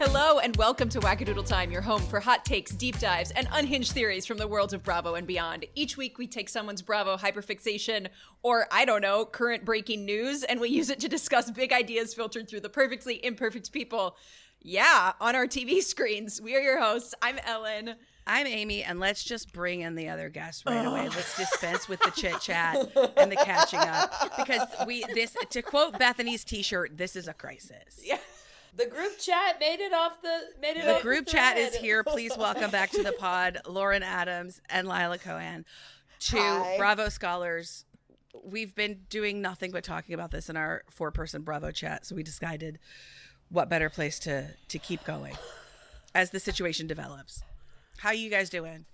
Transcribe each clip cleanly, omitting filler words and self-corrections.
Hello and welcome to Wackadoodle Time, your home for hot takes, deep dives, and unhinged theories from the worlds of Bravo and beyond. Each week we take someone's Bravo hyperfixation or, I don't know, current breaking news, and we use it to discuss big ideas filtered through the perfectly imperfect people. Yeah, on our TV screens. We are your hosts. I'm Ellen. I'm Amy, and let's just bring in the other guests right away. Let's dispense with the chit chat and the catching up, because to quote Bethany's T-shirt, this is a crisis. Yeah. The group chat made it off The group chat is here. Please welcome back to the pod, Lauren Adams and Leila Cohan, two Bravo scholars. We've been doing nothing but talking about this in our 4-person Bravo chat, so we decided what better place to keep going as the situation develops. How you guys doing?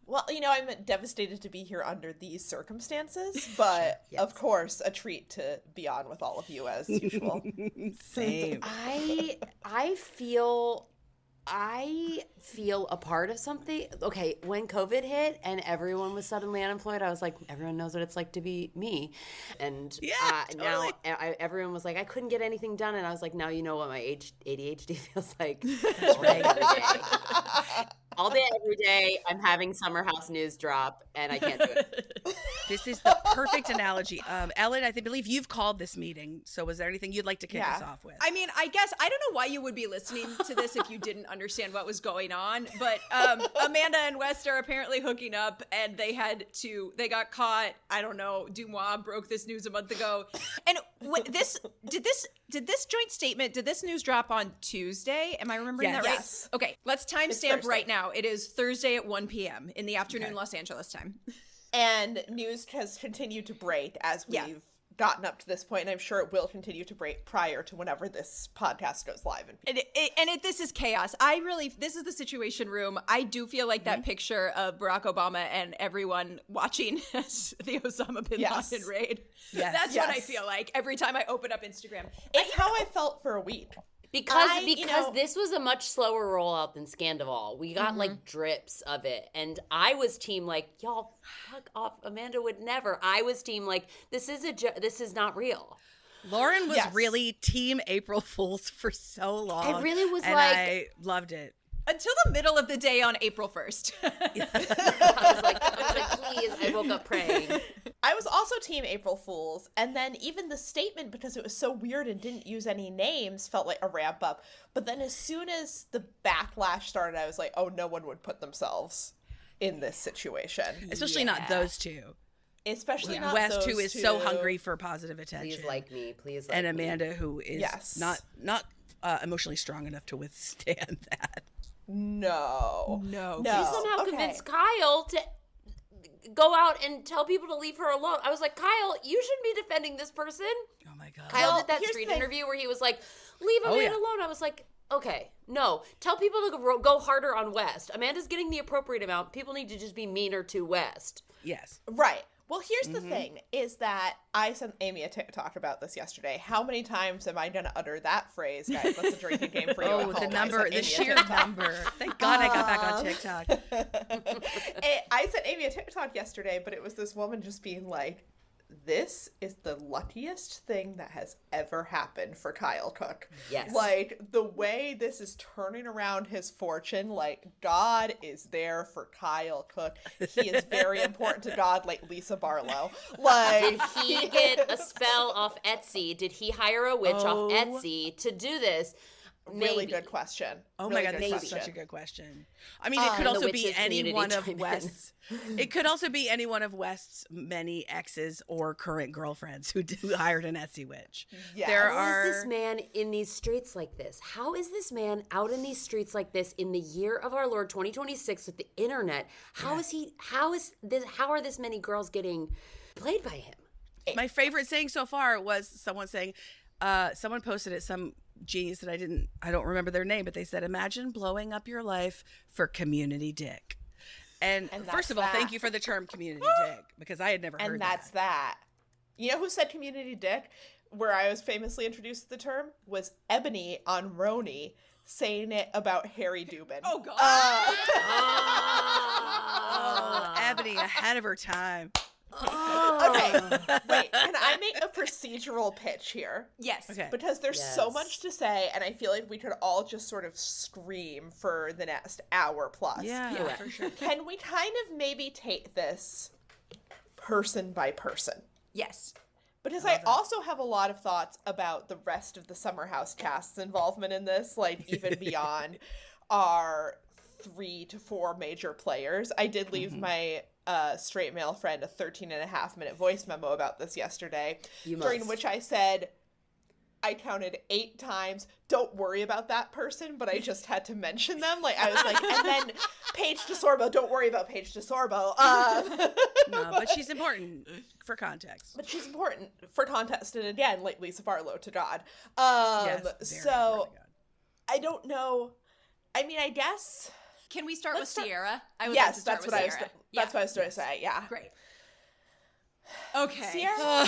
Well, I'm devastated to be here under these circumstances, but Yes. Of course, a treat to be on with all of you as usual. Same. I feel a part of something. Okay, when COVID hit and everyone was suddenly unemployed, I was like, everyone knows what it's like to be me. And totally. now everyone was like, I couldn't get anything done. And I was like, now you know what my ADHD feels like. That's right. Every day. All day, every day, I'm having Summer House news drop, and I can't do it. This is the perfect analogy. Ellen, I believe you've called this meeting. So was there anything you'd like to kick us off with? I mean, I guess, I don't know why you would be listening to this if you didn't understand what was going on, but Amanda and West are apparently hooking up, and they got caught. I don't know, Dumois broke this news a month ago. And did this joint statement, did this news drop on Tuesday? Am I remembering that right? Yes. Okay, let's timestamp right now. It is Thursday at 1 p.m. in the afternoon, Los Angeles time. And news has continued to break as we've gotten up to this point, and I'm sure it will continue to break prior to whenever this podcast goes live. This is chaos. This is the Situation Room. I do feel like that picture of Barack Obama and everyone watching as the Osama bin Laden raid. Yes. That's what I feel like every time I open up Instagram. It's how I felt for a week. Because this was a much slower rollout than Scandival. We got like drips of it. And I was team like, y'all fuck off. Amanda would never. I was team like, this is not real. Lauren was really team April Fools for so long. I really was and like, I loved it. Until the middle of the day on April 1st. I was like, please, I woke up praying. I was also team April Fools, and then even the statement, because it was so weird and didn't use any names, felt like a ramp up. But then as soon as the backlash started, I was like, oh, no one would put themselves in this situation. Especially not those two. Especially not West, those who is two. so hungry for positive attention. Please like me. Please like and me. Amanda, who is not emotionally strong enough to withstand that. No. She somehow convinced Kyle to go out and tell people to leave her alone. I was like, Kyle, you shouldn't be defending this person. Oh my God. Kyle did that street interview where he was like, leave Amanda alone. I was like, okay, no. Tell people to go harder on West. Amanda's getting the appropriate amount. People need to just be meaner to West. Yes. Right. Well, here's the thing, is that I sent Amy a TikTok about this yesterday. How many times am I going to utter that phrase, guys? That's a drinking game for you at home. The sheer number. Thank God I got back on TikTok. I sent Amy a TikTok yesterday, but it was this woman just being like, this is the luckiest thing that has ever happened for Kyle Cook. Yes. Like, the way this is turning around his fortune, like, God is there for Kyle Cook. He is very important to God, like Lisa Barlow. Like, did he get a spell off Etsy? Did he hire a witch off Etsy to do this? Really good question. Oh really my God, good this is such a good question. I mean, it could also be any one of West's. It could also be any one of West's many exes or current girlfriends who hired an Etsy witch. Yeah. How is this man in these streets like this? How is this man out in these streets like this in the year of our Lord 2026 with the internet? How are this many girls getting played by him? My favorite saying so far was someone saying, someone posted it, some genius that I don't remember their name, but they said, imagine blowing up your life for community dick. And first of all, thank you for the term community dick, because I had never heard that. And that's that. You know who said community dick? Where I was famously introduced to the term was Ebony on Roni saying it about Harry Dubin. Oh, God. Ebony, ahead of her time. Okay, wait, can I make a procedural pitch here? Yes. Okay. Because there's so Yes. much to say, and I feel like we could all just sort of scream for the next hour plus. Yeah, for sure. Can we kind of maybe take this person by person? Yes. Because I also have a lot of thoughts about the rest of the Summer House cast's involvement in this, like even beyond our 3 to 4 major players. I did leave my straight male friend a 13.5-minute voice memo about this yesterday, during which I said, I counted 8 times, don't worry about that person, but I just had to mention them. Like, I was like, and then Paige DeSorbo, don't worry about Paige DeSorbo. No, but she's important for context. But she's important for context, and again, like Lisa Barlow to God. Yes, very So, important. I don't know. I mean, I guess... Can we start with Ciara? I would like to Yes, start that's with what I was. Ciara. That's what I was going to say. Yeah. Great. Okay. Ciara.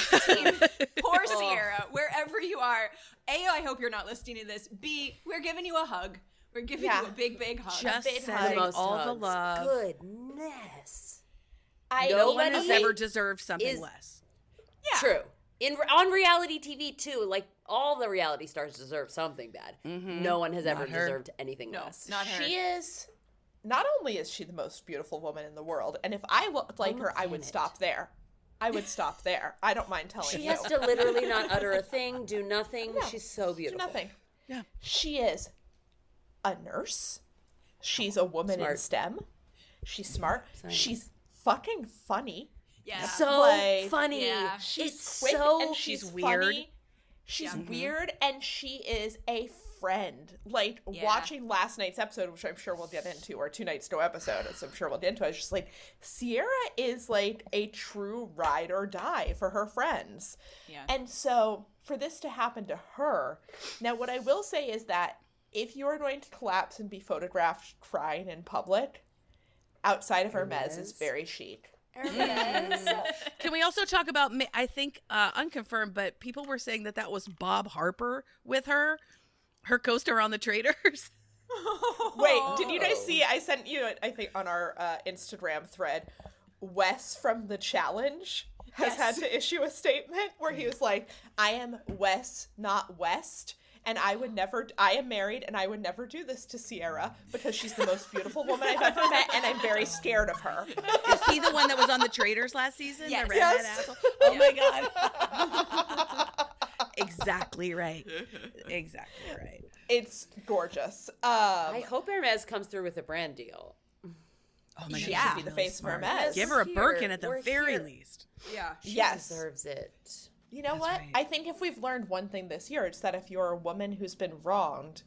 Poor Ciara, wherever you are. A, I hope you're not listening to this. B, we're giving you a hug. We're giving you a big, big hug. Just big sending hug. all the love. Goodness. No one Nobody has ever deserved something is- less. Yeah. True. On reality TV too, like all the reality stars deserve something bad. No one has ever her. deserved anything No, less. not her. She is. Not only is she the most beautiful woman in the world, and if I looked like her, I would planet. stop there. I would stop there. I don't mind telling She you. has to literally not utter a thing, do nothing. She's so Do beautiful. nothing. Yeah. She is a nurse. She's a woman in Smart. STEM. She's smart. Science. She's fucking funny. Yeah. So Like, funny. yeah. She's It's quick so and she's weird. funny. She's weird and she is a friend. Like Yeah. watching last night's episode, which I'm sure we'll get into, or 2 nights ago episode, as I'm sure we'll get into. I was just like, Ciara is like a true ride or die for her friends. Yeah. And so for this to happen to her, now what I will say is that if you're going to collapse and be photographed crying in public, outside of Hermes is very chic. Can we also talk about, I think, unconfirmed, but people were saying that was Bob Harper with her co-star on The Traitors. Wait, did you guys see? I sent you, I think, on our Instagram thread. Wes from The Challenge has had to issue a statement where he was like, "I am Wes, not West, and I am married, and I would never do this to Ciara because she's the most beautiful woman I've ever met, and I'm very scared of her." Is he the one that was on The Traitors last season? Yes. The redhead Yes. asshole? Oh my God. Exactly right. Exactly right. It's gorgeous. I hope Hermes comes through with a brand deal. Oh my God. She Yeah. should be the face of Smart. Hermes. Give her a Here. Birkin at the We're very here. least. Yeah. She Yes. deserves it. You know That's what? right. I think if we've learned one thing this year, it's that if you're a woman who's been wronged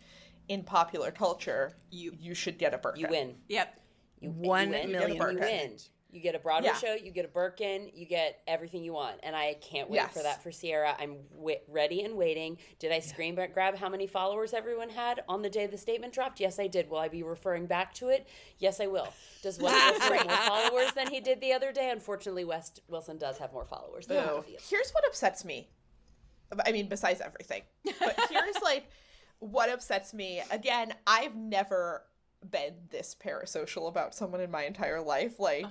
in popular culture, you should get a Birkin. You win. Yep. You 1 win, million You Birkin. win. You get a Broadway Yeah. show, you get a Birkin, you get everything you want. And I can't wait Yes. for that for Ciara. I'm ready and waiting. Did I screen grab how many followers everyone had on the day the statement dropped? Yes, I did. Will I be referring back to it? Yes, I will. Does Wes Wilson have more followers than he did the other day? Unfortunately, Wes Wilson does have more followers than both of you. Here's what upsets me. I mean, besides everything. But here's like what upsets me. Again, I've never been this parasocial about someone in my entire life. Like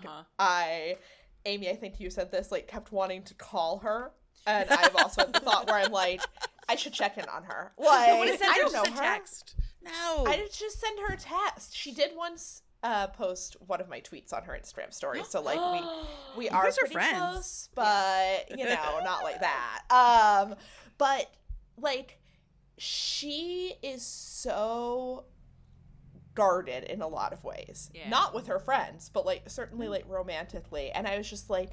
Amy, I think you said this, like kept wanting to call her. And I've also had the thought where I'm like, I should check in on her. Like, I don't know her. Text. No. I did just send her a text. She did once post one of my tweets on her Instagram story. So like we are guys are pretty friends. close, but you know, not like that. But like she is so guarded in a lot of ways. Yeah. Not with her friends, but like certainly like romantically. And I was just like,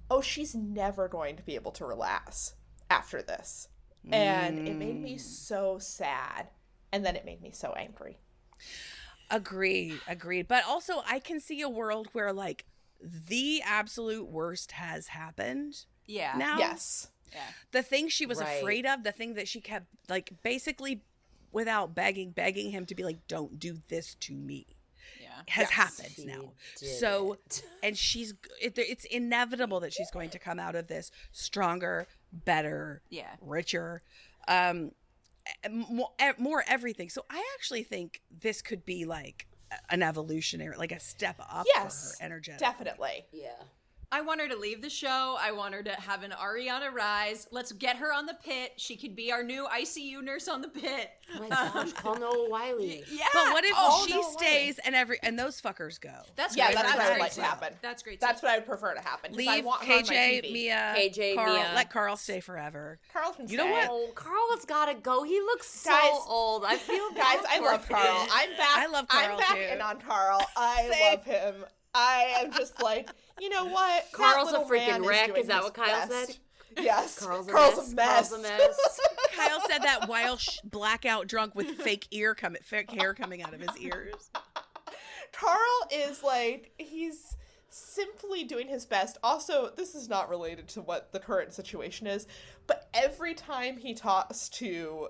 oh, she's never going to be able to relax after this. And it made me so sad. And then it made me so angry. Agreed. But also, I can see a world where, like, the absolute worst has happened. Yeah. Now, Yes. Yeah. the thing she was Right. afraid of, the thing that she kept, like, basically without begging him to be like, don't do this to me, Yeah. has Yes. happened She now. did So, it. and it's inevitable that she's going to come out of this stronger, better, Yeah. richer, more everything. So I actually think this could be like an evolutionary, like a step up Yes. for her energetically. Definitely. Yeah. I want her to leave the show. I want her to have an Ariana Rise. Let's get her on the Pit. She could be our new ICU nurse on the Pit. Oh my gosh, call Noah Wiley. Yeah. But what if she Noah stays and those fuckers go? That's Yeah, great. that's what I would great like too. to happen. That's great. That's what I would prefer to happen. 'Cause I Leave want her on my KJ, TV. Mia, KJ, Carl. Mia. Let Carl stay forever. Carl can You know stay. what? Oh, Carl's gotta go. He looks so Guys- old. I feel Guys, bad I for love him. Carl. I'm back. I love I'm Carl, back too. in on Carl. I Same. love him. I am just like, you know what? That Carl's a little man freaking wreck. doing Is that his what Kyle best. said? Yes. Carl's a Carl's mess. a mess. Carl's a mess. Kyle said that while blackout drunk with fake hair coming out of his ears. Carl is like, he's simply doing his best. Also, this is not related to what the current situation is, but every time he talks to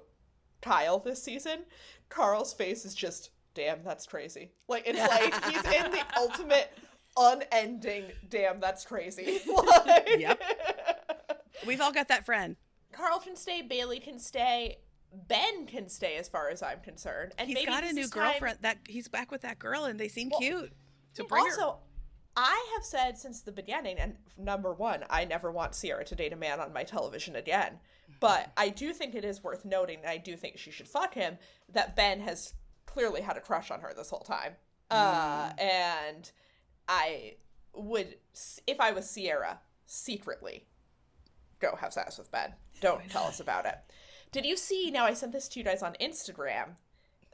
Kyle this season, Carl's face is just, damn, that's crazy. Like, it's like he's in the ultimate unending, damn, that's crazy. Like, Yep. We've all got that friend. Carl can stay, Bailey can stay, Ben can stay as far as I'm concerned. And He's maybe got a this new is time- girlfriend. That he's back with that girl, and they seem Well, cute. So bring her. Also, I have said since the beginning, and number one, I never want Ciara to date a man on my television again. But I do think it is worth noting, and I do think she should fuck him, that Ben has clearly had a crush on her this whole time. And I would, if I was Ciara, secretly go have sex with Ben. Don't tell us about it. Did you see, now I sent this to you guys on Instagram,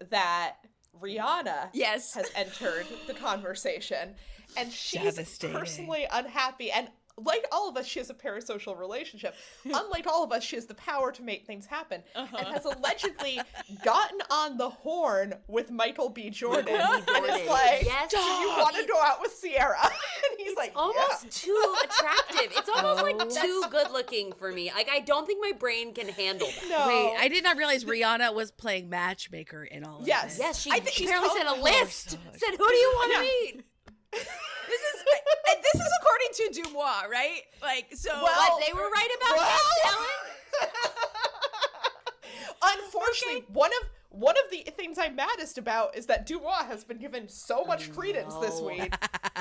that Rihanna Yes. has entered the conversation, and she's Devastating. personally unhappy, and like all of us, she has a parasocial relationship. Unlike all of us, she has the power to make things happen, and has allegedly gotten on the horn with Michael B. Jordan. And it's like, Yes, do you want to go out with Ciara? And he's like, almost yeah. too attractive. It's almost like Oh. too good looking for me. Like, I don't think my brain can handle that. No. Wait, I did not realize Rihanna was playing matchmaker in all of Yes. this. Yes, she I think she's apparently sent a totally- list. Said, who do you want to meet? This is according to Dubois, right? Like, so. Well, What, they were right about well- that, Ellen? Unfortunately, one of the things I'm maddest about is that Dubois has been given so much credence this No. week.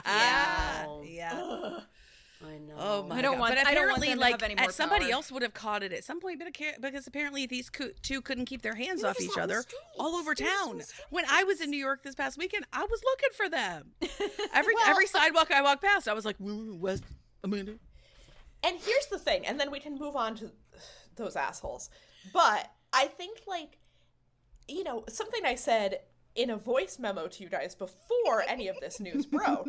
Yeah. Yeah. I know. Oh my I don't God. want- But I don't want apparently, them to like, have any more somebody power. else would have caught it at some point, because apparently these two couldn't keep their hands off just each on the other streets. all over They're just on town. the streets. When I was in New York this past weekend, I was looking for them. Every sidewalk I walked past, I was like, West Amanda. And here's the thing, and then we can move on to those assholes. But I think, like, you know, something I said in a voice memo to you guys before any of this news broke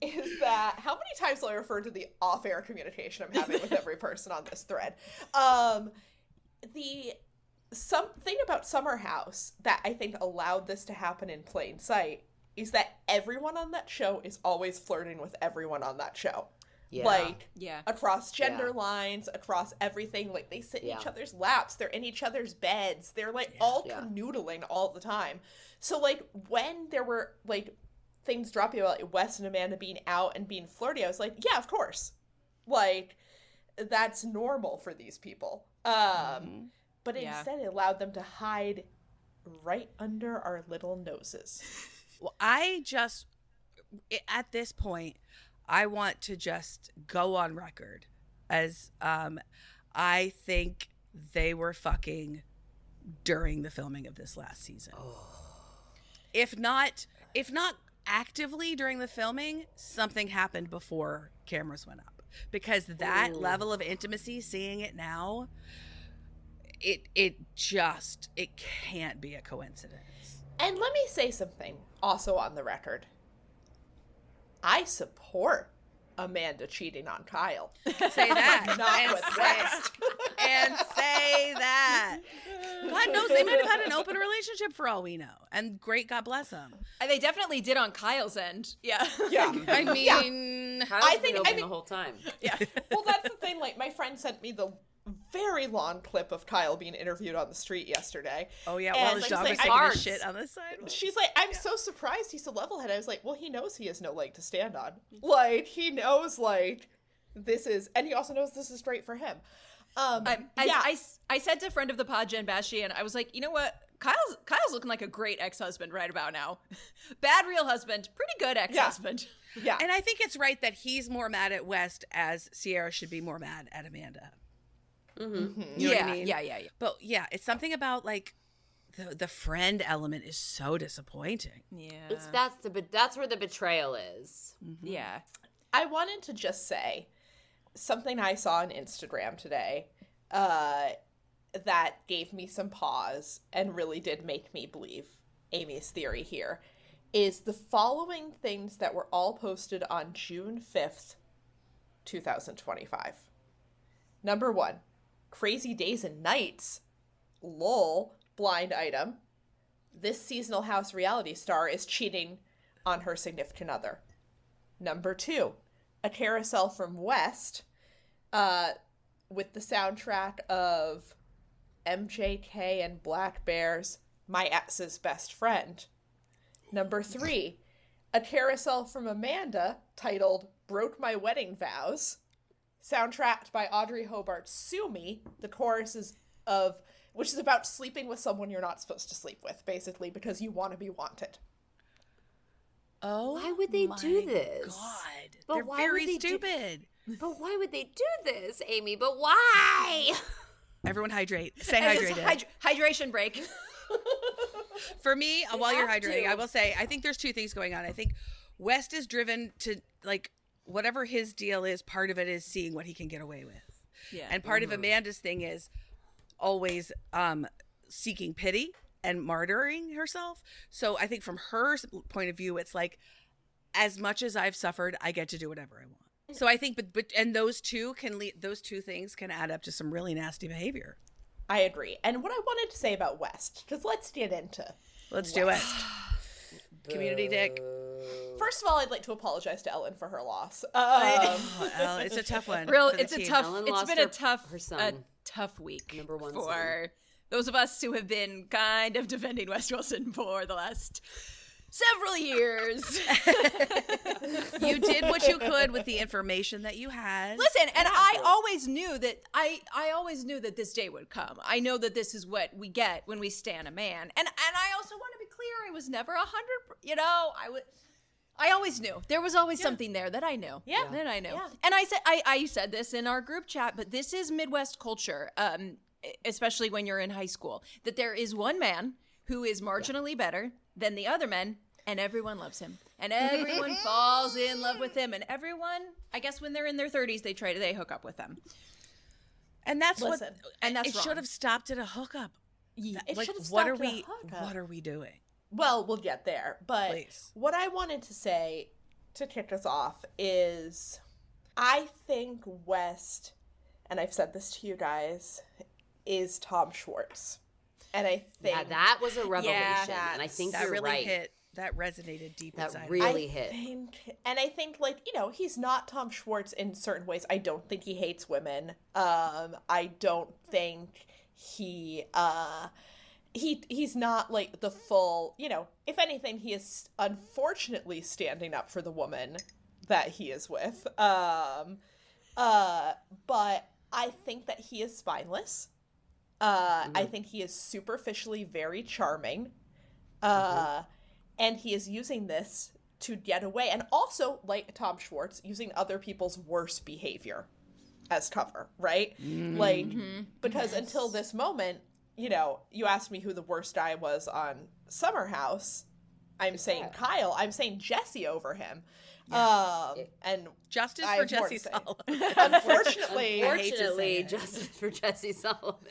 is that how many times will I refer to the off-air communication I'm having with every person on this thread? The something about Summer House that I think allowed this to happen in plain sight is that everyone on that show is always flirting with everyone on that show. Yeah. Like, Yeah. across gender Yeah. lines, across everything. Like, they sit in each Yeah. other's laps. They're in each other's beds. They're, like, all Yeah. canoodling all the time. So, like, when there were, like, things dropping about like, Wes and Amanda being out and being flirty, I was like, yeah, of course. Like, that's normal for these people. But Yeah. instead it allowed them to hide right under our little noses. Well, at this point, I want to just go on record as I think they were fucking during the filming of this last season. If not actively during the filming, something happened before cameras went up. Because that level of intimacy, seeing it now, it can't be a coincidence. And let me say something also on the record. I support Amanda cheating on Kyle. Say that. Not and, with say, West. and say that. God knows they might have had an open relationship for all we know. And great, God bless them. They definitely did on Kyle's end. Yeah. Yeah. I mean, Kyle's been think- open I think- the whole time. Yeah. Well, that's the thing. Like, my friend sent me the very long clip of Kyle being interviewed on the street yesterday. oh yeah, And while his she's dog like, was I- taking a Cards. shit on the sidewalk. She's like, I'm so surprised he's a level-head. I was like, well, he knows he has no leg to stand on. Like, he knows, like, this is, and he also knows this is straight for him. I said to friend of the pod, Jen Bastian, I was like, you know what? Kyle's looking like a great ex-husband right about now. Bad real husband, pretty good ex-husband. Yeah. And I think it's right that he's more mad at West as Ciara should be more mad at Amanda. Mm-hmm. You know what I mean? Yeah. But yeah, it's something about like the friend element is so disappointing. Yeah. That's where the betrayal is. Mm-hmm. Yeah. I wanted to just say something I saw on Instagram today that gave me some pause and really did make me believe Amy's theory here is the following things that were all posted on June 5th, 2025. Number 1, Crazy Days and Nights. Lol, blind item. This seasonal house reality star is cheating on her significant other. Number 2, a carousel from West with the soundtrack of MJK and Black Bear's My Ex's Best Friend. Number 3, a carousel from Amanda titled Broke My Wedding Vows, soundtracked by Audrey Hobart's Sue Me, the choruses of which is about sleeping with someone you're not supposed to sleep with, basically, because you want to be wanted. Oh, Why would they do this? God, But they're why very would they stupid. But why would they do this, Amy? But why? Everyone hydrate. Stay And it's hydrated. hydration break. For me, while you're have hydrating, to. I will say I think there's two things going on. I think West is driven to like whatever his deal is. Part of it is seeing what he can get away with, Yeah. and part of Amanda's thing is always seeking pity and martyring herself. So I think from her point of view, it's like as much as I've suffered, I get to do whatever I want. So I think, but and those two things can add up to some really nasty behavior. I agree. And what I wanted to say about West, because let's get into Let's do it. Community dick. First of all, I'd like to apologize to Ellen for her loss. Oh, it's a tough one. Real, for the it's a team. tough. Ellen It's lost been her- a tough, her son. tough week. Number one for son. those of us who have been kind of defending West Wilson for the last several years. You did what you could with the information that you had. Listen, and I always knew that I always knew that this day would come. I know that this is what we get when we stan a man, and I also want to be clear. I was never 100. You know, I always knew there was always something there that I knew. Yeah. that I knew. Yeah. And I said this in our group chat, but this is Midwest culture, especially when you're in high school. That there is one man who is marginally better than the other men, and everyone loves him, and everyone falls in love with him, and everyone, I guess, when they're in their 30s, they hook up with them. And that's Listen, and that's it wrong. should have stopped at a hookup. It Like, should have what stopped are at a we? hookup. What are we doing? Well, we'll get there. But Please. what I wanted to say to kick us off is I think West, and I've said this to you guys, is Tom Schwartz. And I think Yeah, that was a revelation, Yeah, and I think That you're really right. hit. That resonated deep That inside. really hit. I think, like, you know, he's not Tom Schwartz in certain ways. I don't think he hates women. I don't think he's not like the full, you know, if anything, he is unfortunately standing up for the woman that he is with. But I think that he is spineless. I think he is superficially very charming. And he is using this to get away. And also, like Tom Schwartz, using other people's worst behavior as cover, right? Like, because until this moment, you know, you asked me who the worst guy was on Summer House. I'm saying Kyle. I'm saying Jesse over him. And Justice I for have more to Jesse say. Sullivan. Unfortunately, I hate to say Fortunately, it. justice for Jesse Sullivan.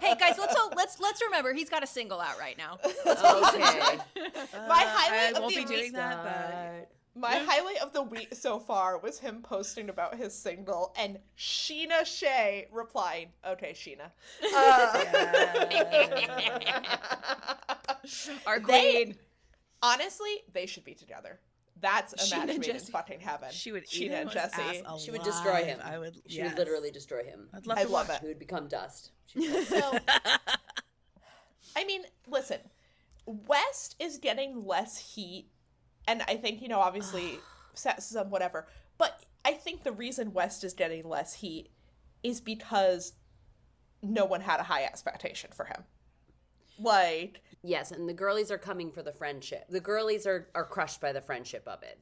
Hey guys, let's remember he's got a single out right now. Okay. my highlight I of won't the be doing week, that, but my highlight of the week so far was him posting about his single and Sheena Shea replying, "Okay, Sheena." Our queen. Honestly, they should be together. That's a Sheena match and made in Jesse. fucking heaven. she would eat Sheena him and Jesse. She would destroy him. I would. She would literally destroy him. I'd love I to love watch. it. He would become dust. She would. So, I mean, listen, West is getting less heat, and I think, you know, obviously, sexism, whatever, but I think the reason West is getting less heat is because no one had a high expectation for him. Like, yes, and the girlies are coming for the friendship. The girlies are crushed by the friendship of it.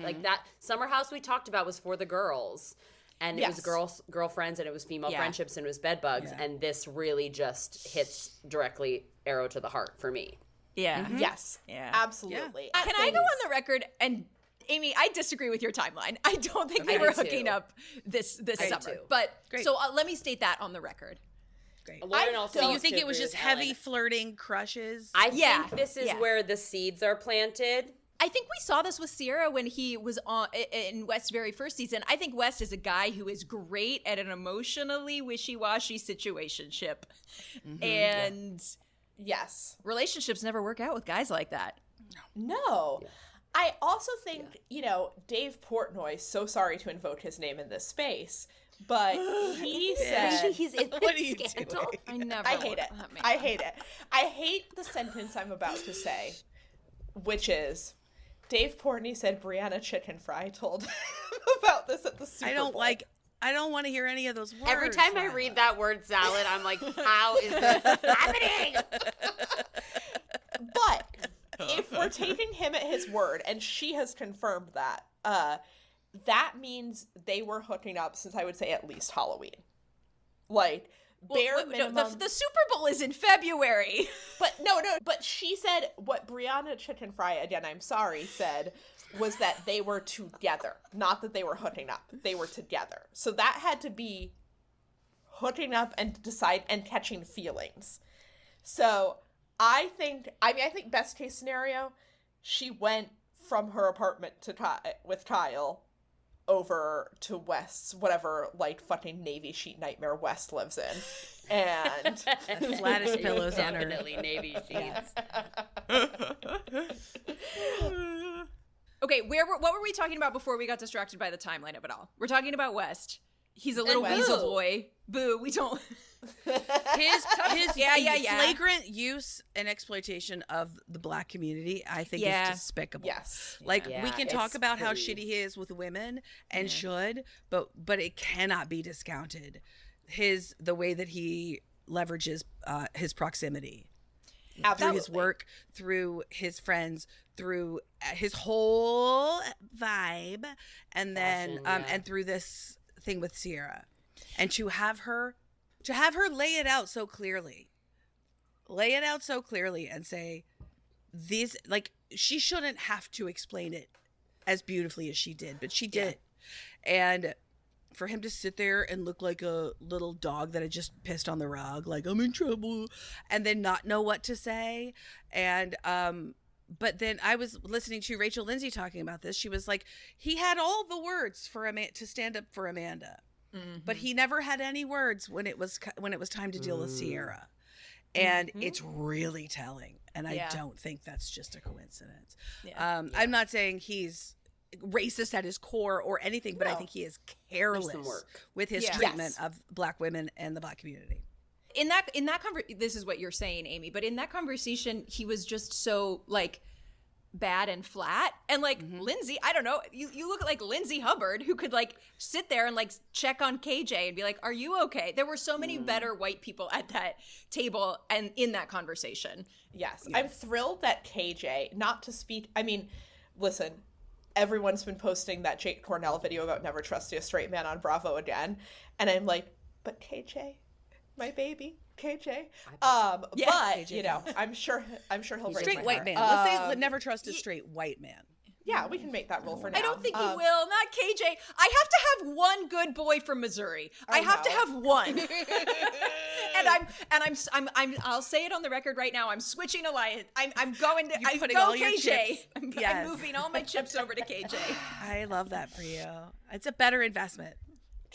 Like that Summer House we talked about was for the girls. And it was girlfriends, and it was female friendships, and it was bed bugs. Yeah. And this really just hits directly arrow to the heart for me. Yeah. Mm-hmm. Yes. Yeah. Absolutely. Yeah. Can I go on the record and Amy, I disagree with your timeline. I don't think they were hooking up this summer. But so let me state that on the record. Great. So you think it was just heavy flirting crushes? I think this is where the seeds are planted. I think we saw this with Ciara when he was in West's very first season. I think West is a guy who is great at an emotionally wishy-washy situationship. Mm-hmm. And yes, relationships never work out with guys like that. No. Yeah. I also think, Dave Portnoy, so sorry to invoke his name in this space, but he said... He's in what are you scandal? doing? I hate it. I hate it. I hate the sentence I'm about to say, which is, Dave Portnoy said Brianna Chicken Fry told him about this at the Super Bowl. I don't want to hear any of those words. Every time I read that word salad, I'm like, how is this happening? But if we're taking him at his word, and she has confirmed that, that means they were hooking up since I would say at least Halloween. Like, minimum. The Super Bowl is in February. But she said what Brianna Chicken Fry, again, I'm sorry, said was that they were together. Not that they were hooking up. They were together. So that had to be hooking up and catching feelings. So I think best case scenario, she went from her apartment with Kyle over to West's, whatever light fucking navy sheet nightmare West lives in. And the flattest pillows on her. Definitely navy sheets. Okay, what were we talking about before we got distracted by the timeline of it all? We're talking about West. He's a little weasel boy. Boo, we don't... His flagrant use and exploitation of the Black community, I think, is despicable. Yes. We can talk about how shitty he is with women and should, but it cannot be discounted. The way that he leverages his proximity. Absolutely. Through his work, through his friends, through his whole vibe, and then and through this thing with Ciara. And to have her lay it out so clearly and say these, like, she shouldn't have to explain it as beautifully as she did, but she did. And for him to sit there and look like a little dog that had just pissed on the rug, like, I'm in trouble, and then not know what to say. And but then I was listening to Rachel Lindsay talking about this. She was like, he had all the words for to stand up for Amanda. Mm-hmm. But he never had any words when it was time to deal with Ciara. And it's really telling. And I don't think that's just a coincidence. I'm not saying he's racist at his core or anything, but I think he is careless with his treatment of Black women and the Black community. In that this is what you're saying, Amy, but in that conversation, he was just so, like, bad and flat. And, like, Lindsay, I don't know, you look like Lindsay Hubbard, who could, like, sit there and, like, check on KJ and be like, are you okay? There were so many better white people at that table and in that conversation. Yes. I'm thrilled that KJ, not to speak, I mean, listen, everyone's been posting that Jake Cornell video about never trusting a straight man on Bravo again. And I'm like, but KJ, my baby, KJ. But KJ, I'm sure he'll bring straight white man. Let's say never trust a straight white man. Yeah, we can make that rule for now. I don't think he will. Not KJ. I have to have one good boy from Missouri. I have to have one. I'll say it on the record right now. I'm switching alliance. I'm going to. I'm putting all KJ. your chips. I'm moving all my chips over to KJ. I love that for you. It's a better investment.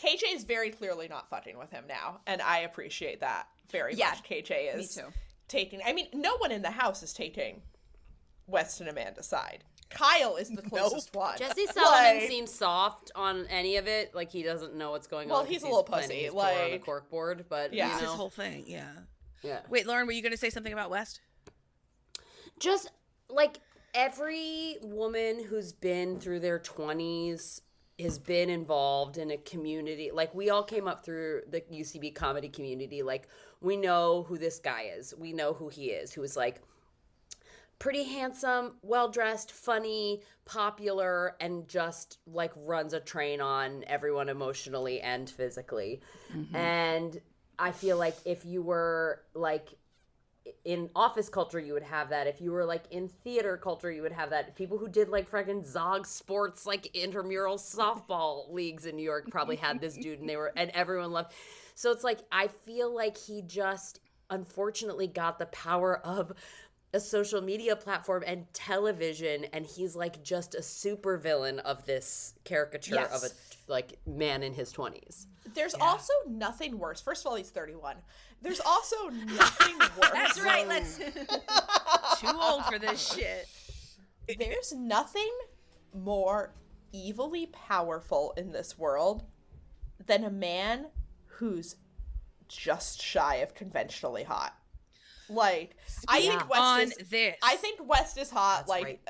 KJ is very clearly not fucking with him now, and I appreciate that very much. KJ is taking. I mean, no one in the house is taking West and Amanda's side. Kyle is the closest one. Jesse Sullivan seems soft on any of it. Like, he doesn't know what's going on. Well, he's a little pussy. His like on the corkboard, but that's his whole thing. Yeah. Wait, Lauren, were you going to say something about West? Just like every woman who's been through their 20s has been involved in a community. Like, we all came up through the UCB comedy community. Like, we know who this guy is. We know who he is, who is like pretty handsome, well-dressed, funny, popular, and just like runs a train on everyone emotionally and physically. And I feel like if you were like in office culture, you would have that. If you were like in theater culture, you would have that. People who did like fucking Zog sports, like intramural softball leagues in New York probably had this dude, and everyone loved. So it's like, I feel like he just unfortunately got the power of a social media platform and television, and he's like just a super villain of this caricature of a like man in his 20s. There's also nothing worse. First of all, he's 31. There's also nothing worse. That's right. Let's. Too old for this shit. There's nothing more evilly powerful in this world than a man who's just shy of conventionally hot. Like, I think West is hot. That's like, right.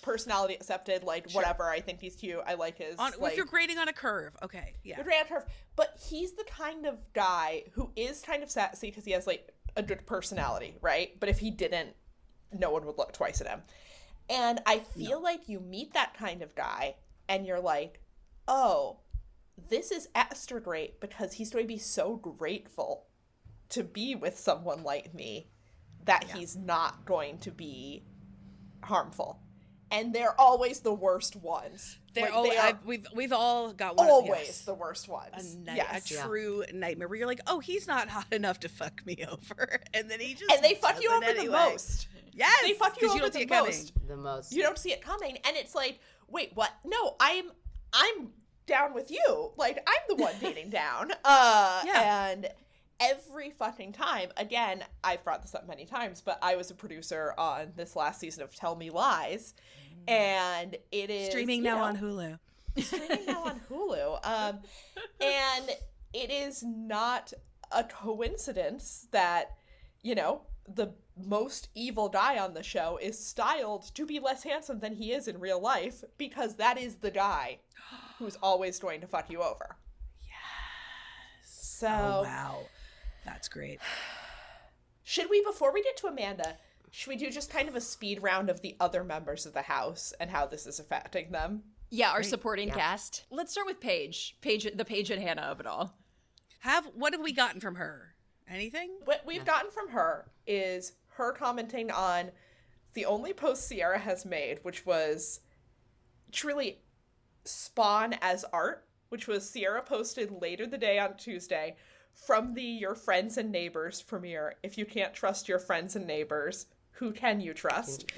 Personality accepted. Like, whatever. I think he's cute. I like his. If you're grading on a curve, okay, yeah. You're grading on a curve, but he's the kind of guy who is kind of sassy because he has like a good personality, right? But if he didn't, no one would look twice at him. And I feel like you meet that kind of guy, and you're like, oh, this is extra great because he's going to be so grateful to be with someone like me that he's not going to be harmful. And they're always the worst ones. We've all got one. Always the worst ones. A true nightmare where you're like, oh, he's not hot enough to fuck me over, and then he just they fuck you over the most. Yes, they fuck you over the most. The most. You don't see it coming, and it's like, wait, what? No, I'm down with you. Like, I'm the one dating down. And every fucking time, again, I've brought this up many times, but I was a producer on this last season of Tell Me Lies, and it is streaming now on Hulu. And it is not a coincidence that, the most evil guy on the show is styled to be less handsome than he is in real life, because that is the guy who's always going to fuck you over. Yes. So, wow. That's great. Should we, before we get to Amanda, should we do just kind of a speed round of the other members of the house and how this is affecting them? Yeah, our supporting cast. Let's start with Paige. The Paige and Hannah of it all. What have we gotten from her? Anything? What we've gotten from her is her commenting on the only post Ciara has made, which was truly spawn as art, which was Ciara posted later the day on Tuesday from the Your Friends and Neighbors premiere. If you can't trust your friends and neighbors, who can you trust?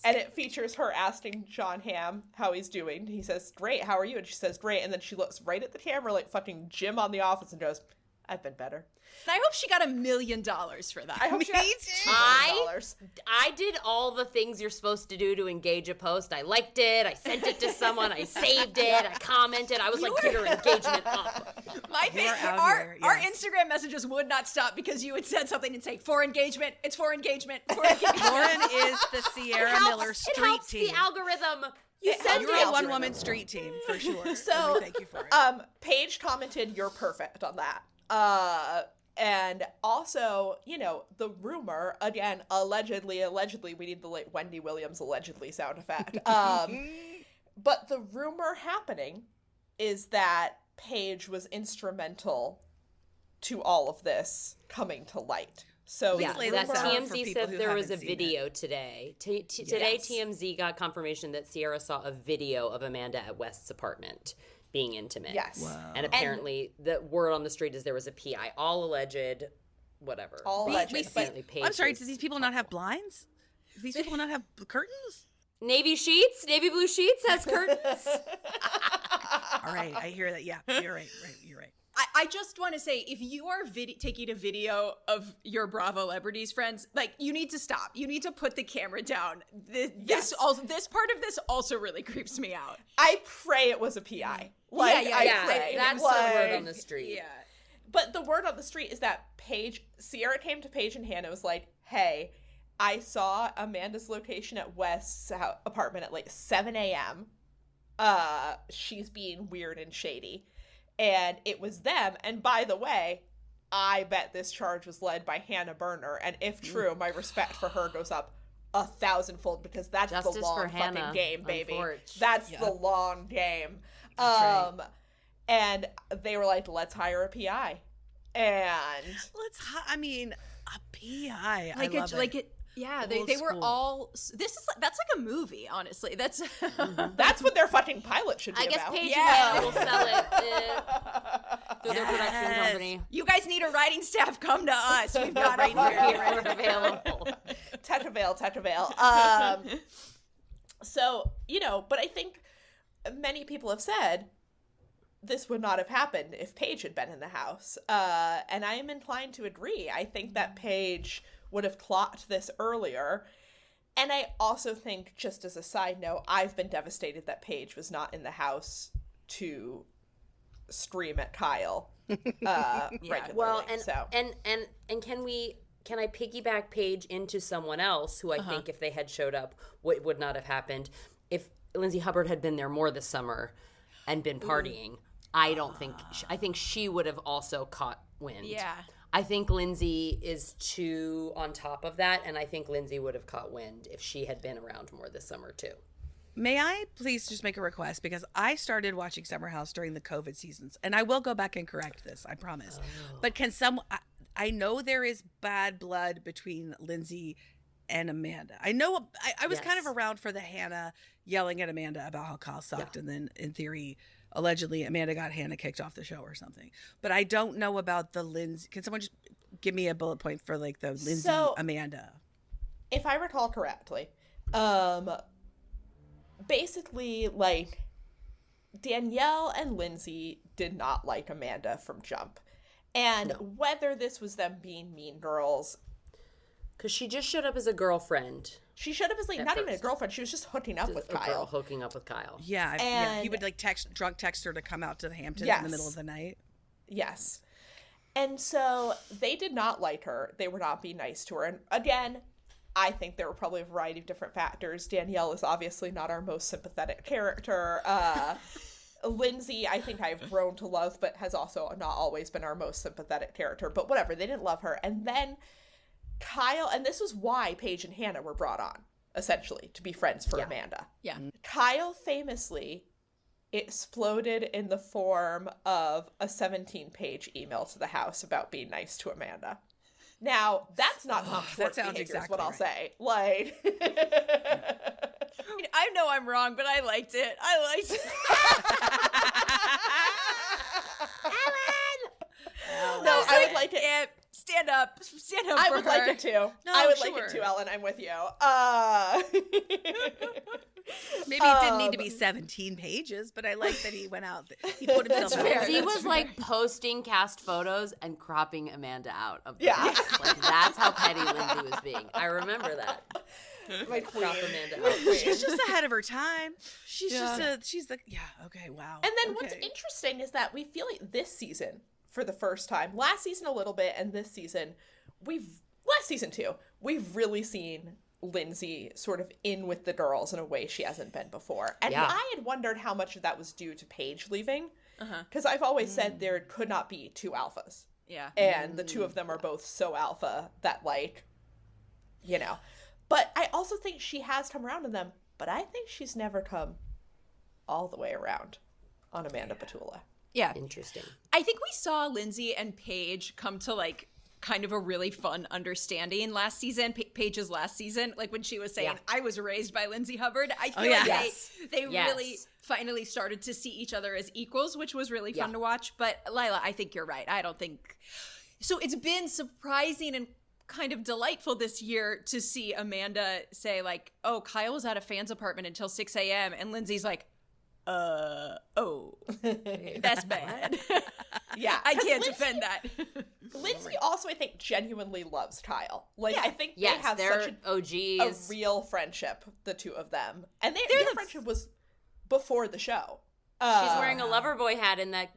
And it features her asking John Hamm how he's doing. He says, great, how are you? And she says, great. And then she looks right at the camera like fucking Jim on The Office and goes, I've been better. And I hope she got $1 million for that. I hope she got $2 million. I did all the things you're supposed to do to engage a post. I liked it. I sent it to someone. I saved it. I commented. I was like, get her engagement up. My face, our Instagram messages would not stop because you would send something and say, for engagement. It's for engagement. For engagement. Lauren is the Ciara Miller street team. It helps the algorithm. You're a one-woman street team, for sure. So, thank you for it. Paige commented, you're perfect on that. And also, the rumor, again, allegedly, we need the late Wendy Williams allegedly sound effect. But the rumor happening is that Paige was instrumental to all of this coming to light. So TMZ said there was a video today. Today, TMZ got confirmation that Ciara saw a video of Amanda at West's apartment being intimate. Yes. Wow. And apparently the word on the street is there was a PI. All alleged, whatever. All alleged. I'm sorry, do these people not have blinds? Do these people not have curtains? Navy blue sheets has curtains. All right, I hear that. Yeah, you're right. You're right. I just want to say, if you are taking a video of your Bravo celebrities friends, like, you need to stop. You need to put the camera down. This part of this also really creeps me out. I pray it was a PI. I pray. That's the word on the street. Yeah. But the word on the street is that Ciara came to Paige and Hannah, was like, hey, I saw Amanda's location at West's apartment at like 7 a.m. she's being weird and shady. And it was them. And by the way, I bet this charge was led by Hannah Berner. And if true, my respect for her goes up 1,000-fold, because that's Justice the long for fucking Hannah, game, baby. unfortunately. That's the long game. That's right. And they were like, let's hire a PI. And I mean, a PI. I love it. Yeah, Old they were school. all. That's like a movie, honestly. That's that's what their fucking pilot should be I guess about. Paige and Hannah will sell it through their production company. You guys need a writing staff? Come to us. We've got right We're available. Tetraveil. So, but I think many people have said this would not have happened if Paige had been in the house. And I am inclined to agree. I think that Paige would have clocked this earlier. And I also think, just as a side note, I've been devastated that Paige was not in the house to scream at Kyle regularly. Well, and can I piggyback Paige into someone else who I think if they had showed up, what would not have happened if Lindsay Hubbard had been there more this summer and been partying? I don't think. I think she would have also caught wind. Yeah. I think Lindsay is too on top of that, and I think Lindsay would have caught wind if she had been around more this summer too. May I please just make a request? Because I started watching Summer House during the COVID seasons, and I will go back and correct this, I promise. But can I know there is bad blood between Lindsay and Amanda. I know I was kind of around for the Hannah yelling at Amanda about how Kyle sucked, and then in theory, allegedly, Amanda got Hannah kicked off the show or something. But I don't know about the Lindsay. Can someone just give me a bullet point for like the Lindsay Amanda? If I recall correctly, basically, like, Danielle and Lindsay did not like Amanda from jump. And whether this was them being mean girls, because she just showed up as a girlfriend. she should have been like not even a girlfriend. She was just hooking up with A girl Kyle. hooking up with Kyle. Yeah, he would like drunk text her to come out to the Hamptons in the middle of the night. Yes. And so they did not like her. They were not being nice to her. And again, I think there were probably a variety of different factors. Danielle is obviously not our most sympathetic character. Lindsay, I think I've grown to love, but has also not always been our most sympathetic character. But whatever, they didn't love her. And then Kyle, and this was why Paige and Hannah were brought on, essentially, to be friends for Amanda. Yeah. Kyle famously exploded in the form of a 17-page email to the house about being nice to Amanda. Now, that's not Tom Schwartz that sounds behavior, is exactly what I'll right. say. Like, I know I'm wrong, but I liked it. no, I would like it. Yeah, stand up I for would her. like it too. No, I would like sure. it too, Ellen. I'm with you. Maybe it didn't need to be 17 pages, but I like that he went out. He put himself out there. He was like posting cast photos and cropping Amanda out of the Yeah. cast. Like that's how petty Lindsay was being. I remember that. My queen. Crop Amanda out. She's just ahead of her time. She's okay, wow. And then what's interesting is that we feel like this season, for the first time, last season a little bit, and this season, last season too, we've really seen Lindsay sort of in with the girls in a way she hasn't been before. And I had wondered how much of that was due to Paige leaving. Because I've always said there could not be two alphas. Yeah. And the two of them are both so alpha that, like, you know. But I also think she has come around on them, but I think she's never come all the way around on Amanda Petula. Yeah. Interesting. I think we saw Lindsay and Paige come to like kind of a really fun understanding last season, Paige's last season, like when she was saying, I was raised by Lindsay Hubbard. I feel like they really finally started to see each other as equals, which was really fun to watch. But Leila, I think you're right. I don't think so. It's been surprising and kind of delightful this year to see Amanda say like, oh, Kyle was at a fan's apartment until 6 a.m. and Lindsay's like, that's bad. Yeah. I can't defend that. Lindsay also, I think, genuinely loves Kyle. Like, I think they Yes, have they're such OGs. a real friendship, the two of them. And their friendship was before the show. She's wearing a Loverboy hat in that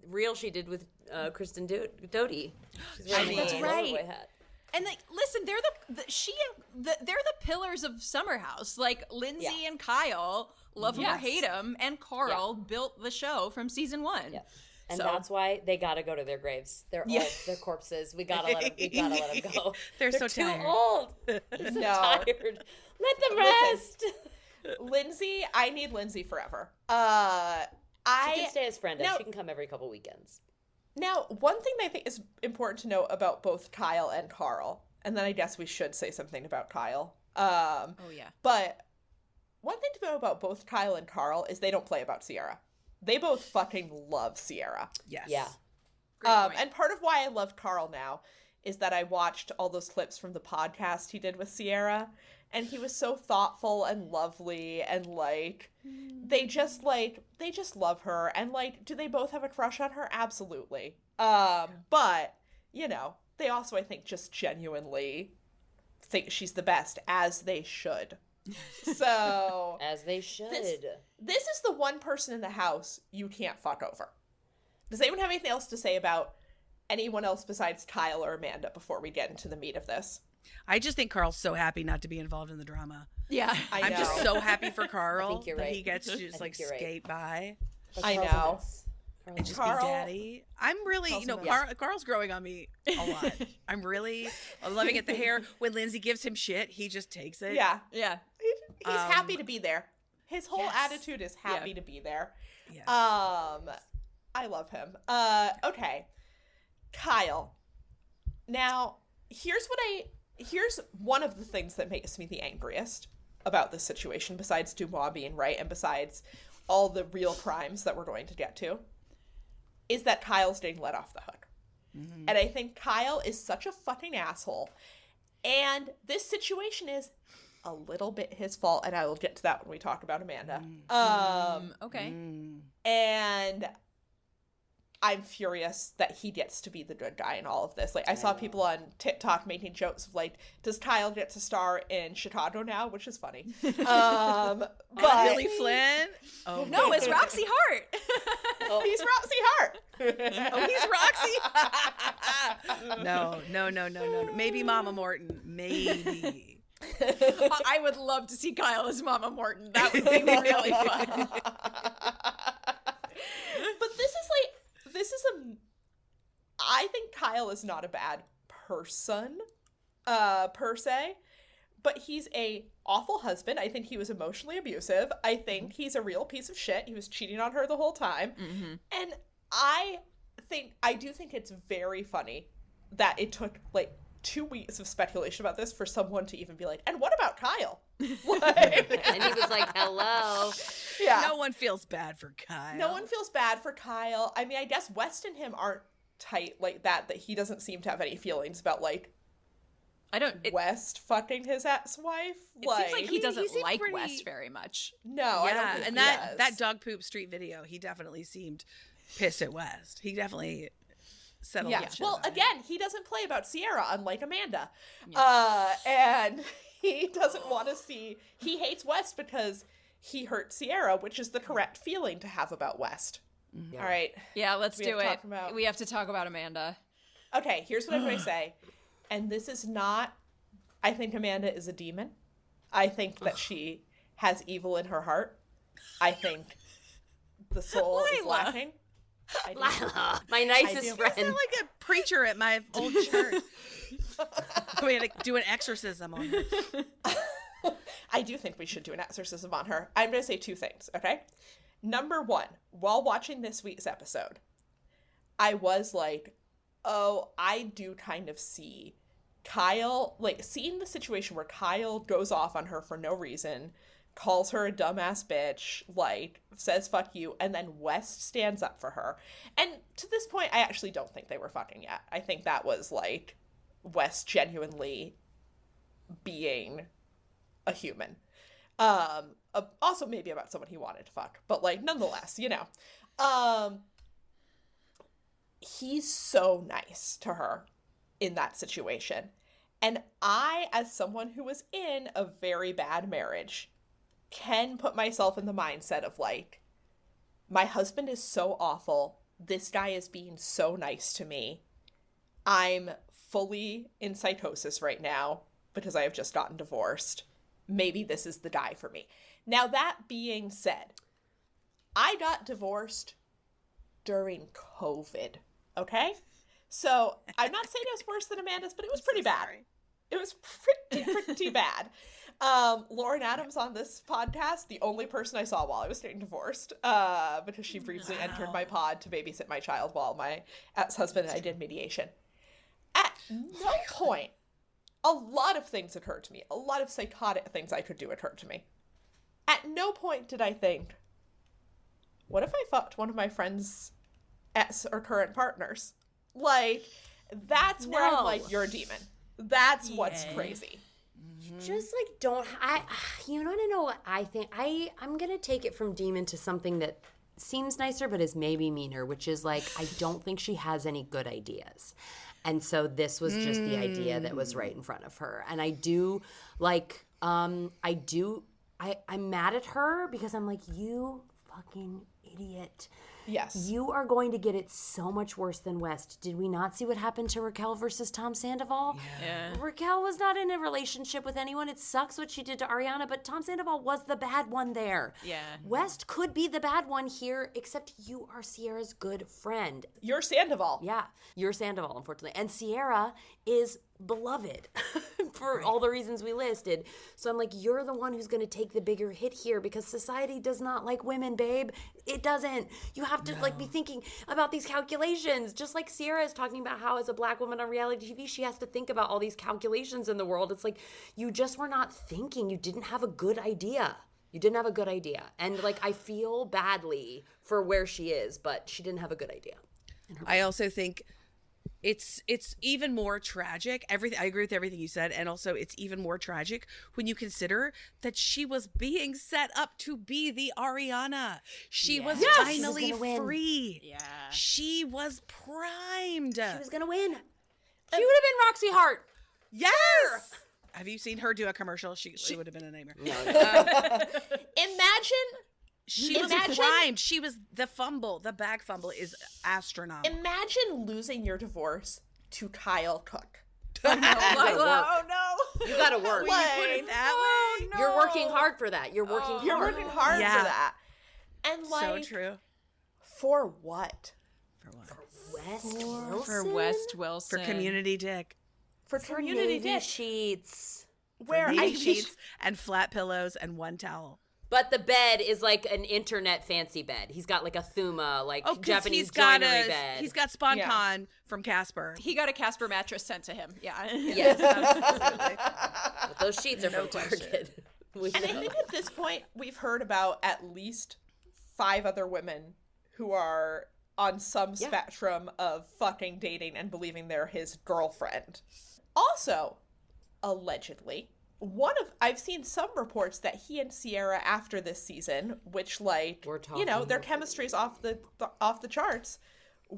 reel she did with Kristen Doty. She's wearing That's a right. Loverboy hat. And like, listen, they're the pillars of Summer House. Like Lindsay and Kyle, love him or hate him, and Carl built the show from season 1. Yeah. And that's why they gotta go to their graves. They're old. They're corpses. We gotta let them go. They're so too tired. old. They're so tired. Let them rest. Lindsay, I need Lindsay forever. She can stay as Brenda. She can come every couple weekends. Now, one thing that I think is important to note about both Kyle and Carl, and then I guess we should say something about Kyle. But one thing to know about both Kyle and Carl is they don't play about Ciara. They both fucking love Ciara. Yes. Yeah. And part of why I love Carl now is that I watched all those clips from the podcast he did with Ciara, and he was so thoughtful and lovely, and like they just love her, and like, do they both have a crush on her? Absolutely. But you know, they also, I think, just genuinely think she's the best, as they should. So as they should. This is the one person in the house you can't fuck over. Does anyone have anything else to say about anyone else besides Kyle or Amanda before we get into the meat of this? I just think Carl's so happy not to be involved in the drama. Yeah. I'm just so happy for Carl I think you're that right. he gets to just like skate by. I know. And just Carl, be daddy. I'm really, Carl's growing on me a lot. I'm loving it. The hair, when Lindsay gives him shit, he just takes it. Yeah. Yeah. He's happy to be there. His whole attitude is happy to be there. Yeah. I love him. Okay. Kyle. Now, here's one of the things that makes me the angriest about this situation, besides Dumois being right and besides all the real crimes that we're going to get to, is that Kyle's getting let off the hook. Mm-hmm. And I think Kyle is such a fucking asshole. And this situation is a little bit his fault, and I will get to that when we talk about Amanda. Okay. And I'm furious that he gets to be the good guy in all of this. Like, I saw people on TikTok making jokes of, like, does Kyle get to star in Chicago now? Which is funny. But Billy Flynn? Oh, No, it's Roxy Hart. He's Roxy Hart. Oh, he's Roxy? No. Maybe Mama Morton. Maybe. I would love to see Kyle as Mama Morton. That would be really fun. But I think Kyle is not a bad person, per se, but he's a awful husband. I think he was emotionally abusive. I think he's a real piece of shit. He was cheating on her the whole time. Mm-hmm. And I do think it's very funny that it took like 2 weeks of speculation about this for someone to even be like, and what about Kyle? Like, and he was like, hello. Yeah. No one feels bad for Kyle. No one feels bad for Kyle. I mean, I guess West and him aren't tight like that he doesn't seem to have any feelings about, like, West fucking his ex-wife. It seems like he doesn't like West very much. No, I don't think and that dog poop street video, he definitely seemed pissed at West. He definitely settled. Yeah. Well, again, he doesn't play about Ciara, unlike Amanda. Yeah. And he doesn't want to see. He hates West because he hurt Ciara, which is the correct feeling to have about West. Mm-hmm. All right. Yeah, let's do it. We have to talk about Amanda. Okay, here's what I'm going to say. And this is not, I think Amanda is a demon. I think that she has evil in her heart. I think the soul is lacking. Lila, my nicest friend. You sound like a preacher at my old church. We had to do an exorcism on her. I do think we should do an exorcism on her. I'm going to say 2 things, okay? Number 1, while watching this week's episode, I was like, oh, I do kind of see Kyle, like, seeing the situation where Kyle goes off on her for no reason, calls her a dumbass bitch, like, says fuck you, and then West stands up for her. And to this point, I actually don't think they were fucking yet. I think that was, like, West genuinely being a human. Also maybe about someone he wanted to fuck, but, like, nonetheless, you know. He's so nice to her in that situation. And I, as someone who was in a very bad marriage, can put myself in the mindset of, like, my husband is so awful. This guy is being so nice to me. I'm fully in psychosis right now because I have just gotten divorced. Maybe this is the guy for me. Now, that being said, I got divorced during COVID, okay? So I'm not saying it was worse than Amanda's, but it was pretty bad. Sorry. It was pretty bad. Lauren Adams on this podcast, the only person I saw while I was getting divorced, because she briefly entered my pod to babysit my child while my ex-husband and I did mediation. At no point, a lot of things occurred to me. A lot of psychotic things I could do occurred to me. At no point did I think, what if I fucked one of my friends' ex or current partners? Like, that's where I'm like, you're a demon. That's what's crazy. Just like don't you want to know what I think? I'm gonna take it from demon to something that seems nicer but is maybe meaner, which is like I don't think she has any good ideas. And so this was just the idea that was right in front of her. And I do like I'm mad at her because I'm like, you fucking idiot. Yes. You are going to get it so much worse than West. Did we not see what happened to Raquel versus Tom Sandoval? Yeah. Raquel was not in a relationship with anyone. It sucks what she did to Ariana, but Tom Sandoval was the bad one there. Yeah. West could be the bad one here, except you are Ciara's good friend. You're Sandoval. Yeah, you're Sandoval, unfortunately. And Ciara is beloved for all the reasons we listed. So I'm like, you're the one who's going to take the bigger hit here because society does not like women, babe. It doesn't. You have to like be thinking about these calculations. Just like Ciara is talking about how as a black woman on reality TV, she has to think about all these calculations in the world. It's like, you just were not thinking. You didn't have a good idea. You didn't have a good idea. And like, I feel badly for where she is, but she didn't have a good idea. I also think it's even more tragic. Everything, I agree with everything you said, and also it's even more tragic when you consider that she was being set up to be the Ariana. She was finally free. Yeah. She was primed. She was gonna win. She would have been Roxy Hart. Yes. Have you seen her do a commercial? She would have been a nightmare. Imagine She was primed. She was the bag fumble is astronomical. Imagine losing your divorce to Kyle Cook. Oh no. You gotta work. When you put it that way. You're working hard for that. You're working hard. You're working hard for that. And like, So true. for what? West For Wilson? West Wilson. For community dick. For community Navy dish. sheets. Where Navy I sheets and flat pillows and one towel. But the bed is like an internet fancy bed. He's got like a Thuma, like Japanese joinery bed. He's got SponCon from Casper. He got a Casper mattress sent to him. Yeah. Yes, absolutely. But those sheets are from Target. And I think at this point we've heard about at least 5 other women who are on some spectrum of fucking dating and believing they're his girlfriend. Also, allegedly, I've seen some reports that he and Ciara after this season, which like, you know, their chemistry's off the charts,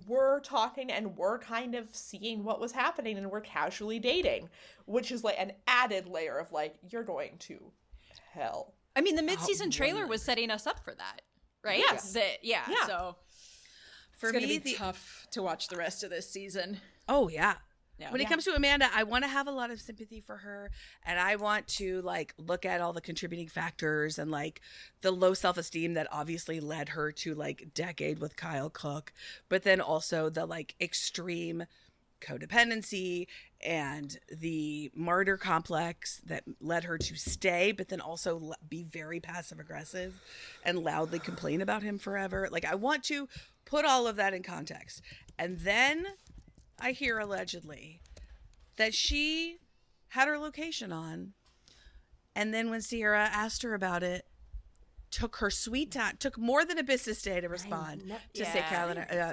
were talking and were kind of seeing what was happening and were casually dating, which is like an added layer of like, you're going to hell. I mean, the mid-season trailer was setting us up for that, right? Yes. Yeah. So For it's going me, to be tough to watch the rest of this season. Oh, yeah. Yeah. When it comes to Amanda, I want to have a lot of sympathy for her, and I want to like look at all the contributing factors and like the low self-esteem that obviously led her to like decade with Kyle Cook, but then also the like extreme codependency and the martyr complex that led her to stay, but then also be very passive aggressive and loudly complain about him forever. Like, I want to put all of that in context. And then I hear allegedly that she had her location on, and then when Ciara asked her about it, took her sweet time, took more than a business day to respond to say,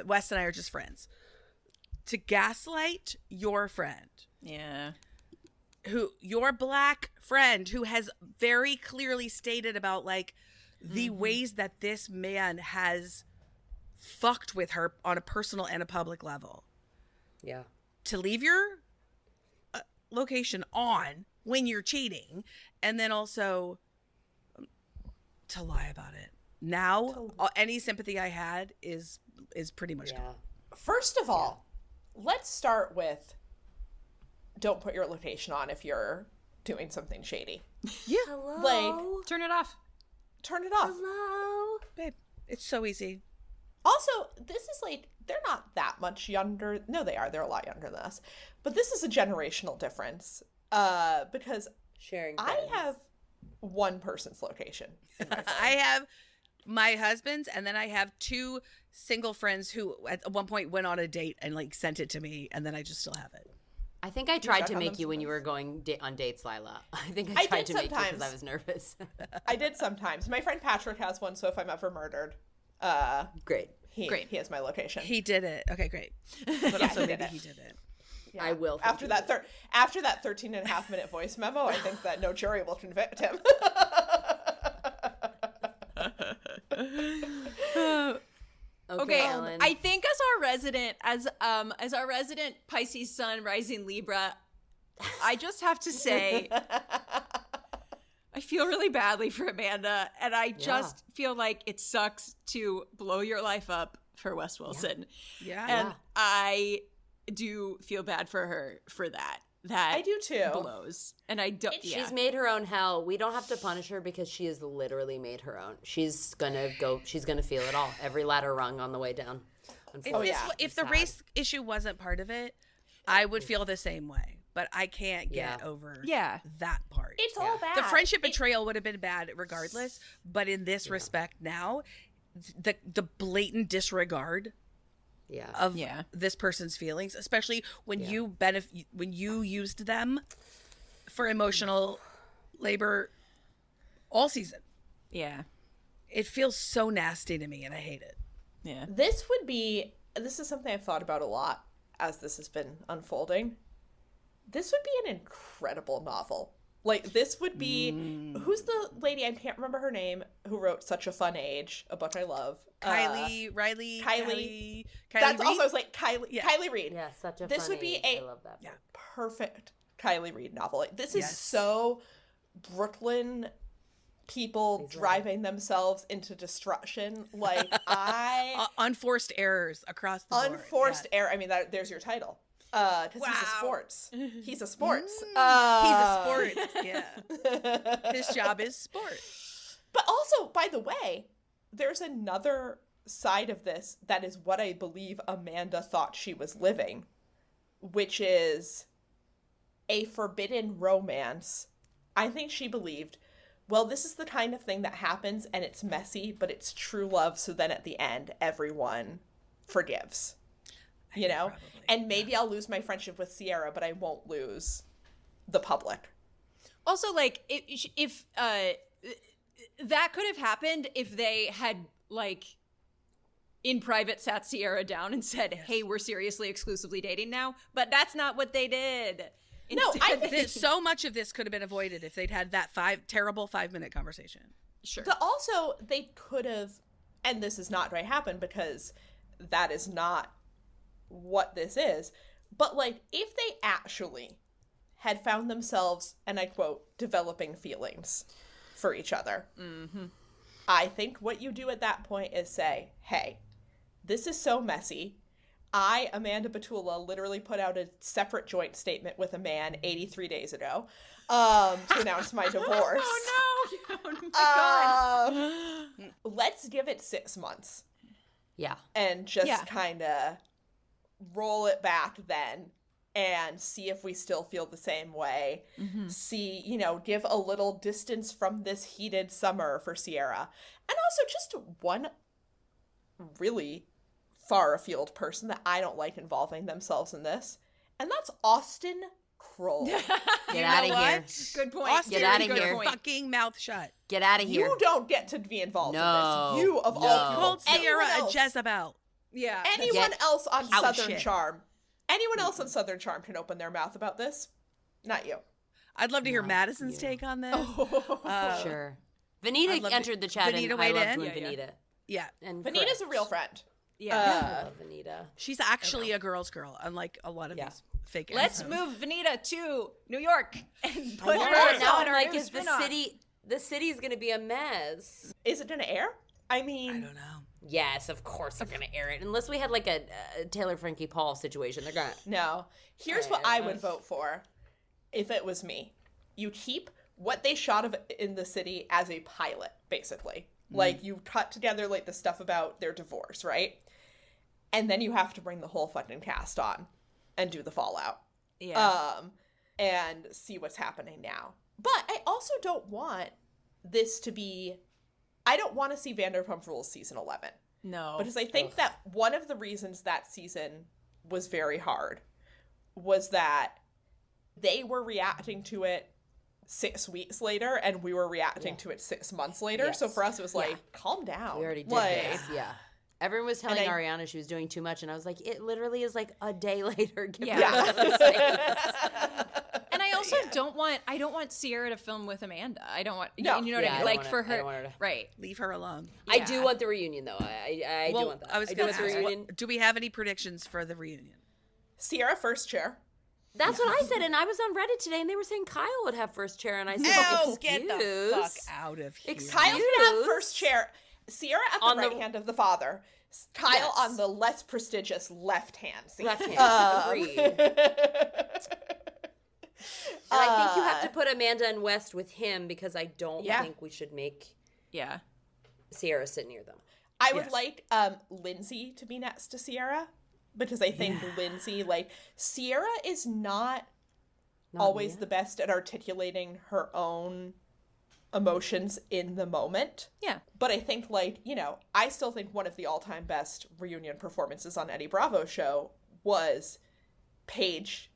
Wes and I are just friends. To gaslight your friend. Yeah. Your black friend who has very clearly stated about like the ways that this man has fucked with her on a personal and a public level. Yeah. To leave your location on when you're cheating, and then also to lie about it. Now, any sympathy I had is pretty much gone. First of all, let's start with don't put your location on if you're doing something shady. Yeah. Hello. Like, Turn it off. turn it off. Hello? Babe, it's so easy. Also, this is like, they're not that much younger. No, they are. They're a lot younger than us. But this is a generational difference. Because Sharing I friends. have one person's location. in my phone. I have my husband's, and then I have 2 single friends who at one point went on a date and like sent it to me, and then I just still have it. I think I tried check to on make them you when you sometimes? were going on dates, Lila. I think I I tried did to make you because sometimes. I was nervous. I did sometimes. My friend Patrick has one, so if I'm ever murdered, Great. he has my location. He did it. Okay, great. But also he maybe did it. he did it. Yeah. I will. After that 13.5-minute voice memo, I think that no jury will convict him. Okay, Ellen. I think as our resident Pisces Sun rising Libra, I just have to say I feel really badly for Amanda, and I just feel like it sucks to blow your life up for Wes Wilson. Yeah. And I do feel bad for her for that. That I do too. blows. And I don't She's made her own hell. We don't have to punish her because she has literally made her own. She's gonna feel it all. Every ladder rung on the way down. If the race issue wasn't part of it, I would feel the same way. But I can't get over that part. It's all bad. The friendship betrayal would have been bad regardless. But in this respect now, the blatant disregard of this person's feelings, especially when when you used them for emotional labor all season. Yeah. It feels so nasty to me, and I hate it. Yeah. This is something I've thought about a lot as this has been unfolding. This would be an incredible novel. Like, this would be, who's the lady, I can't remember her name, who wrote Such a Fun Age, a book I love. Kylie That's Reid? also, I was like, Kylie Reid. Yeah, such a This fun would be age. a I love that book. perfect Kylie Reid novel. Like, this is Yes. so Brooklyn people driving themselves into destruction. Like, unforced errors across the board. Unforced error. I mean, there's your title. Because he's a sports. He's a sports. He's a sports. Yeah. His job is sport. But also, by the way, there's another side of this that is what I believe Amanda thought she was living, which is a forbidden romance. I think she believed, well, this is the kind of thing that happens and it's messy, but it's true love. So then at the end, everyone forgives. You know? Probably, and maybe I'll lose my friendship with Ciara, but I won't lose the public. Also, like, if that could have happened if they had, like, in private sat Ciara down and said, hey, we're seriously exclusively dating now. But that's not what they did. Instead, So much of this could have been avoided if they'd had that terrible 5-minute conversation. Sure. But also, they could have, and this is not going to happen because that is not what this is, but, like, if they actually had found themselves, and I quote, developing feelings for each other, I think what you do at that point is say, hey, this is so messy. I, Amanda Batula, literally put out a separate joint statement with a man 83 days ago to announce my divorce. Oh, no. Oh, my God. Let's give it 6 months. Yeah. And just kind of roll it back then and see if we still feel the same way. See, give a little distance from this heated summer for Ciara. And also just one really far afield person that I don't like involving themselves in this. And that's Austin Kroll. Get out of here. Good point. Austin, Get outta good here. fucking mouth shut. Get out of here. You don't get to be involved No. in this. You, of all No. people. Called Ciara a else- Jezebel. Yeah. Anyone else on out Southern shit. Charm. Anyone else on Southern Charm can open their mouth about this. Not you. I'd love to hear Madison's take on this. Sure. I'd Vanita love entered the chat Vanita and I weighed loved in? when Yeah, yeah. Vanita. Yeah. And Vanita's a real friend. Yeah. I love Vanita. She's actually a girl's girl, unlike a lot of these fake Let's assholes. move Vanita to New York and put love her it. Now on I'm our like, new is the spin-off. city's gonna be a mess? Is it going to air? I mean, I don't know. Yes, of course they're gonna air it. Unless we had like a Taylor Frankie Paul situation, they're gonna. no. Here's what I would vote for if it was me. You keep what they shot of in the city as a pilot, basically. Like, you cut together, like, the stuff about their divorce, right? And then you have to bring the whole fucking cast on and do the fallout. Yeah. And see what's happening now. But I also don't want this to be... I don't want to see Vanderpump Rules season 11. No. Because I think that one of the reasons that season was very hard was that they were reacting to it 6 weeks later, and we were reacting to it 6 months later. Yes. So for us, it was like, calm down. We already did like, this. Yeah. Everyone was telling Ariana she was doing too much, and I was like, it literally is like a day later. Yeah. And I also don't want Ciara to film with Amanda. I don't want, you know what I mean? Like, for her, right. Leave her alone. I do want the reunion, though. I do want that. I was going to ask, do we have any predictions for the reunion? Ciara first chair. That's what I said, and I was on Reddit today, and they were saying Kyle would have first chair, and I said, "Oh, get the fuck out of here!" Kyle would have first chair. Ciara at the right hand of the father. Kyle on the less prestigious left hand. Left hand. Agreed. And I think you have to put Amanda and West with him because I don't think we should make Ciara sit near them. I would like Lindsay to be next to Ciara. Because I think Lindsay, like, Ciara is not always the best at articulating her own emotions in the moment. Yeah. But I think, like, you know, I still think one of the all-time best reunion performances on Eddie Bravo's show was Paige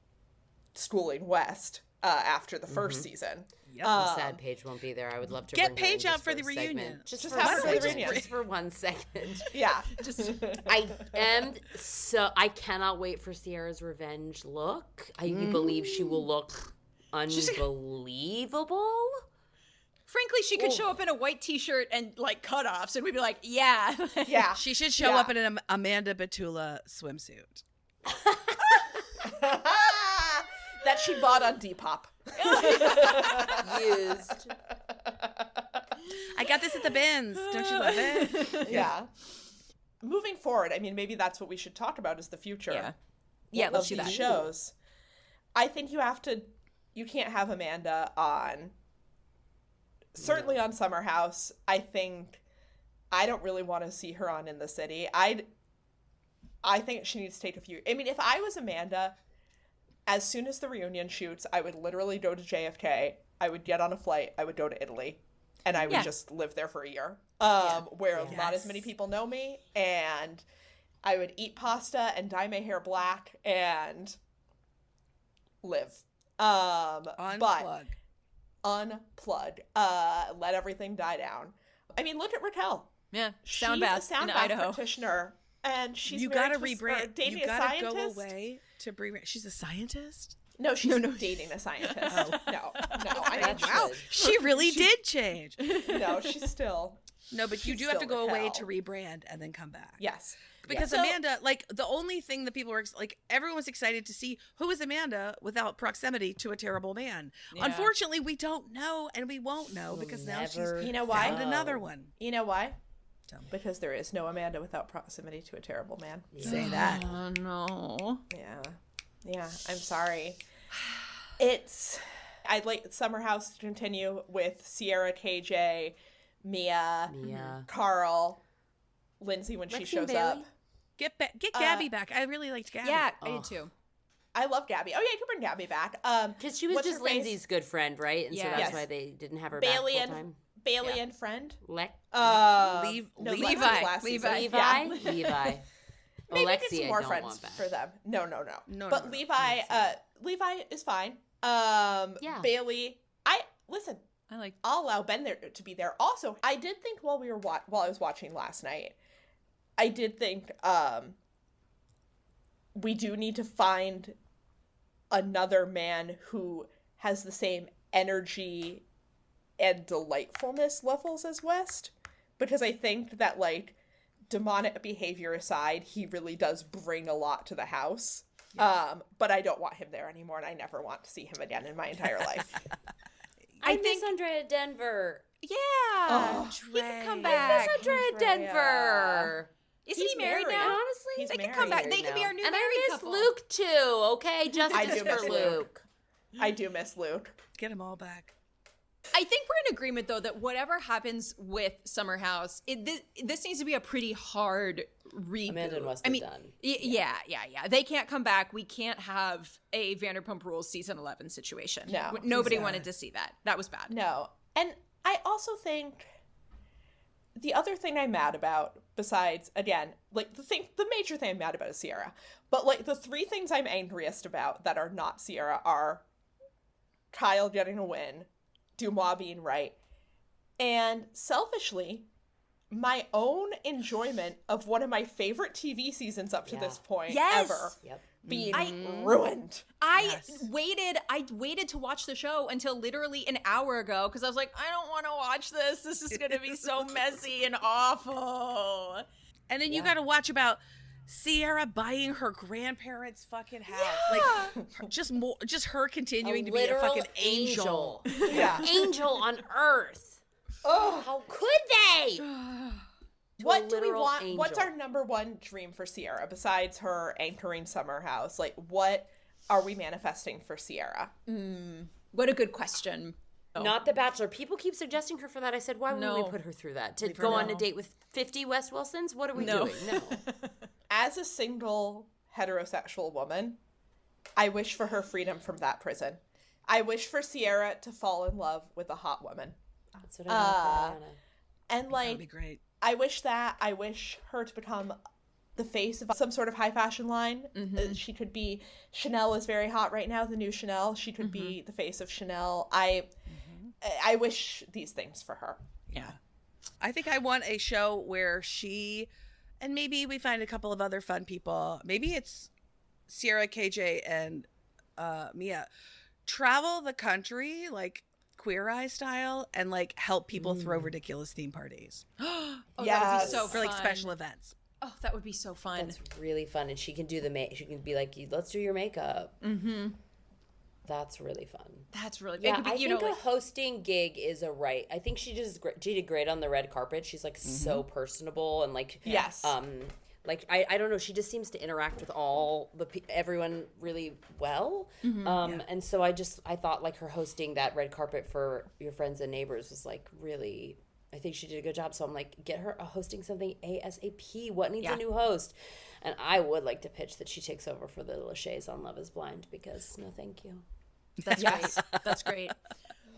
schooling West after the first season. Yep. I'm sad Paige won't be there. I would love to get bring her Paige out for the reunion. Just have her for the reunion. Just for 1 second. Yeah. I cannot wait for Ciara's revenge look. I believe she will look unbelievable. Frankly, she could show up in a white t-shirt and, like, cutoffs, and we'd be like, yeah. Yeah. She should show up in an Amanda Batula swimsuit. That she bought on Depop. Used. I got this at the bins. Don't you love it? Yeah. Moving forward, I mean, maybe that's what we should talk about is the future. Yeah. Yeah, let's do these that. Shows. I think you can't have Amanda on, certainly on Summer House. I don't really want to see her on In the City. I think she needs to take a few. I mean, if I was Amanda, as soon as the reunion shoots, I would literally go to JFK. I would get on a flight. I would go to Italy, and I would just live there for a year, where not as many people know me, and I would eat pasta and dye my hair black and live. Unplug. Let everything die down. I mean, look at Raquel. Yeah, She's sound bath a sound in bath Idaho. practitioner, and she's You married gotta to a- rebrand. dating You a gotta scientist. go away to rebrand. She's a scientist. No, she's dating a scientist. No. I mean, Wow, she really did change. no, she's still. No, but you She's do have to still go away Raquel. to rebrand and then come back. Yes. Because So- Amanda, like, the only thing that people were, like, everyone was excited to see who is Amanda without proximity to a terrible man. Yeah. Unfortunately, we don't know, and we won't know because now she's You know why? found another one. You know why? Tell me. Because there is no Amanda without proximity to a terrible man. Say that. Oh, no. Yeah, I'm sorry. I'd like Summer House to continue with Ciara, KJ, Mia, Carl, Lindsay when she shows up. Get Gabby back. I really liked Gabby. Yeah, I did too. I love Gabby. Oh yeah, you can bring Gabby back. Because she was what's just her face? Lindsay's good friend, right? And so Yeah. that's Yes. why they didn't have her Bailey back and full time. Bailey and friend. Levi. No, Levi. Lex was last season. Levi. Yeah. Levi. Maybe Alexi, get some I more don't friends want back. for them. No. No, But no. Levi, Levi is fine. Yeah. Bailey, listen. I'll allow Ben there to be there. Also, I did think while I was watching last night, I did think we do need to find another man who has the same energy and delightfulness levels as West, because I think that, like, demonic behavior aside, he really does bring a lot to the house. Yes. But I don't want him there anymore, and I never want to see him again in my entire life. I miss Andrea Denver. Yeah. He can come back. I miss Andrea Denver. Isn't he married now? And honestly, He's They can come back. married They could be our new and married I miss couple. Luke too. Okay, I justice do for miss Luke. Luke. I do miss Luke. Get them all back. I think we're in agreement, though, that whatever happens with Summer House, this needs to be a pretty hard reboot. Amanda must have done. Yeah. They can't come back. We can't have a Vanderpump Rules season 11 situation. No. Nobody wanted to see that. That was bad. No. And I also think the other thing I'm mad about, besides, again, like the major thing I'm mad about is Ciara. But like the three things I'm angriest about that are not Ciara are Kyle getting a win, Dumois being right, and selfishly, my own enjoyment of one of my favorite TV seasons up to this point ever being ruined. I waited to watch the show until literally an hour ago because I was like, I don't want to watch this. This is going to be so messy and awful. And then you got to watch about Ciara buying her grandparents' fucking house. Like just her continuing to be a fucking angel. Yeah. Angel on earth. Oh, How could they? what do we want? Angel. What's our number one dream for Ciara besides her anchoring Summer House? Like, what are we manifesting for Ciara? What a good question. Not The Bachelor. People keep suggesting her for that. I said, why would we put her through that? To go on a date with 50 Wes Wilsons? What are we doing? No. As a single heterosexual woman, I wish for her freedom from that prison. I wish for Ciara to fall in love with a hot woman. That's what I want for Hannah. And like, That'd be great. I wish her to become the face of some sort of high fashion line. She could be, Chanel is very hot right now, the new Chanel. She could be the face of Chanel. I wish these things for her. Yeah. I think I want a show where she, and maybe we find a couple of other fun people. Maybe it's Ciara, KJ, and Mia. Travel the country, like Queer Eye style, and like help people throw ridiculous theme parties. That would Yes. be so For like fun. special events. Oh, that would be so fun. That's really fun. And she can do she can be like, let's do your makeup. That's really fun. That's really Yeah, it could be, I you think know, a hosting gig is a right. I think she did great on the red carpet. She's like so personable and like Yes. like I don't know. She just seems to interact with all everyone really well. And so I thought like her hosting that red carpet for Your Friends and Neighbors was like really. I think she did a good job. So I'm like, get her hosting something ASAP. What needs a new host? And I would like to pitch that she takes over for the Lachey's on Love Is Blind because no, thank you. That's great. That's great.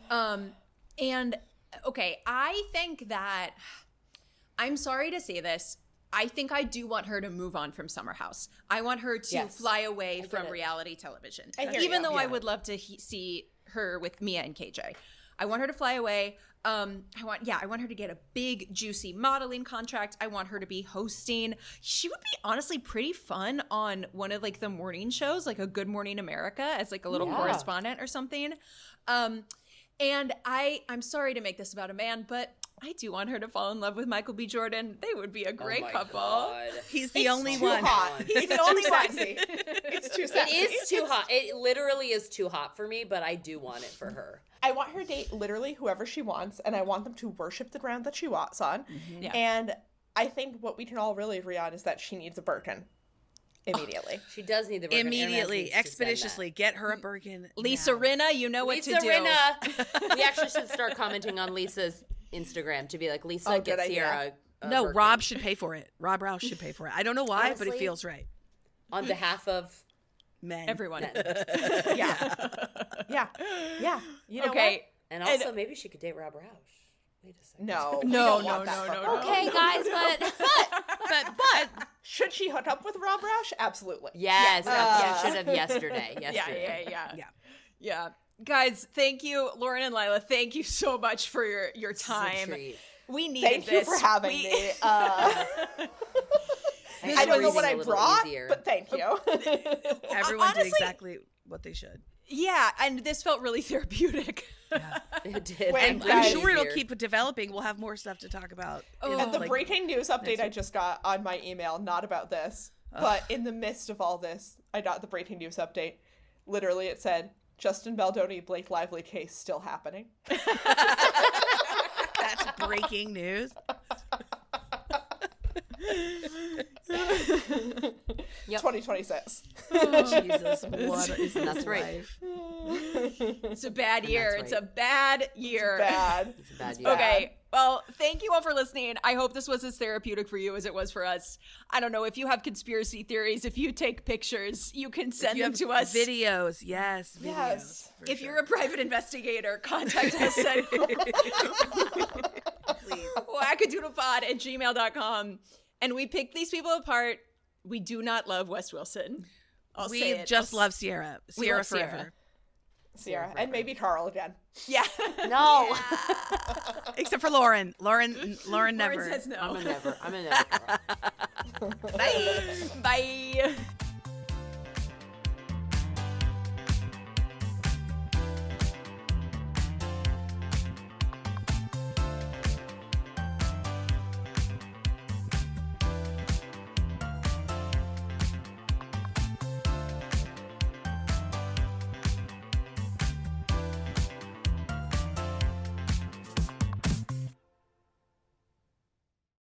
And okay, I think that I'm sorry to say this. I think I do want her to move on from Summer House. I want her to fly away from reality television. Even though I would love to see her with Mia and KJ. I want her to fly away. I want her to get a big, juicy modeling contract. I want her to be hosting. She would be honestly pretty fun on one of like the morning shows, like a Good Morning America, as like a little correspondent or something. And I'm sorry to make this about a man, but I do want her to fall in love with Michael B. Jordan. They would be a great couple. God. He's the only one. Hot. He's the only sexy. It's too sexy. It is too hot. It literally is too hot for me, but I do want it for her. I want her to date literally whoever she wants, and I want them to worship the ground that she walks on. Yeah. And I think what we can all really agree on is that she needs a Birkin immediately. She does need the Birkin. Immediately, expeditiously, get her a Birkin. Lisa Rinna, you know what to do. Rinna. We actually should start commenting on Lisa's Instagram to be like, Lisa, get Ciara. No, Birkin. Rob should pay for it. Rob Rouse should pay for it. I don't know why, but it Honestly, feels right. On behalf of Men. Everyone. Yeah. You know Okay. what? And also, maybe she could date Rob Roush. Wait a second. No. No. Okay, guys, But Should she hook up with Rob Roush? Absolutely. yes, she should have yesterday. Yeah. Guys, thank you, Lauren and Leila. Thank you so much for your time. Treat. We needed Thank this. you for having me. I don't know what I brought, but thank you. everyone Honestly, did exactly what they should. Yeah, and this felt really therapeutic. It did. Wait, I'm guys. sure it'll keep developing. We'll have more stuff to talk about. And the breaking news update I just got on my email, not about this, but in the midst of all this, I got the breaking news update. Literally, it said, Justin Baldoni, Blake Lively case still happening. That's breaking news. Yep. 2026. Jesus, what is That's this right. life? It's a bad year. that's It's a bad year. Bad. It's a bad year. Okay. Well, thank you all for listening. I hope this was as therapeutic for you as it was for us. I don't know if you have conspiracy theories, if you take pictures, you can send them to us. Videos, yes, videos. Yes. If you're a private investigator, contact us at wackadoodlepod@gmail.com. And we pick these people apart. We do not love Wes Wilson. I'll say We it. just love Ciara. We Ciara love Ciara. forever. Ciara. And maybe Carl again. Yeah. No. Except for Lauren. Lauren Lauren never. says no. I'm a never. Bye. Bye.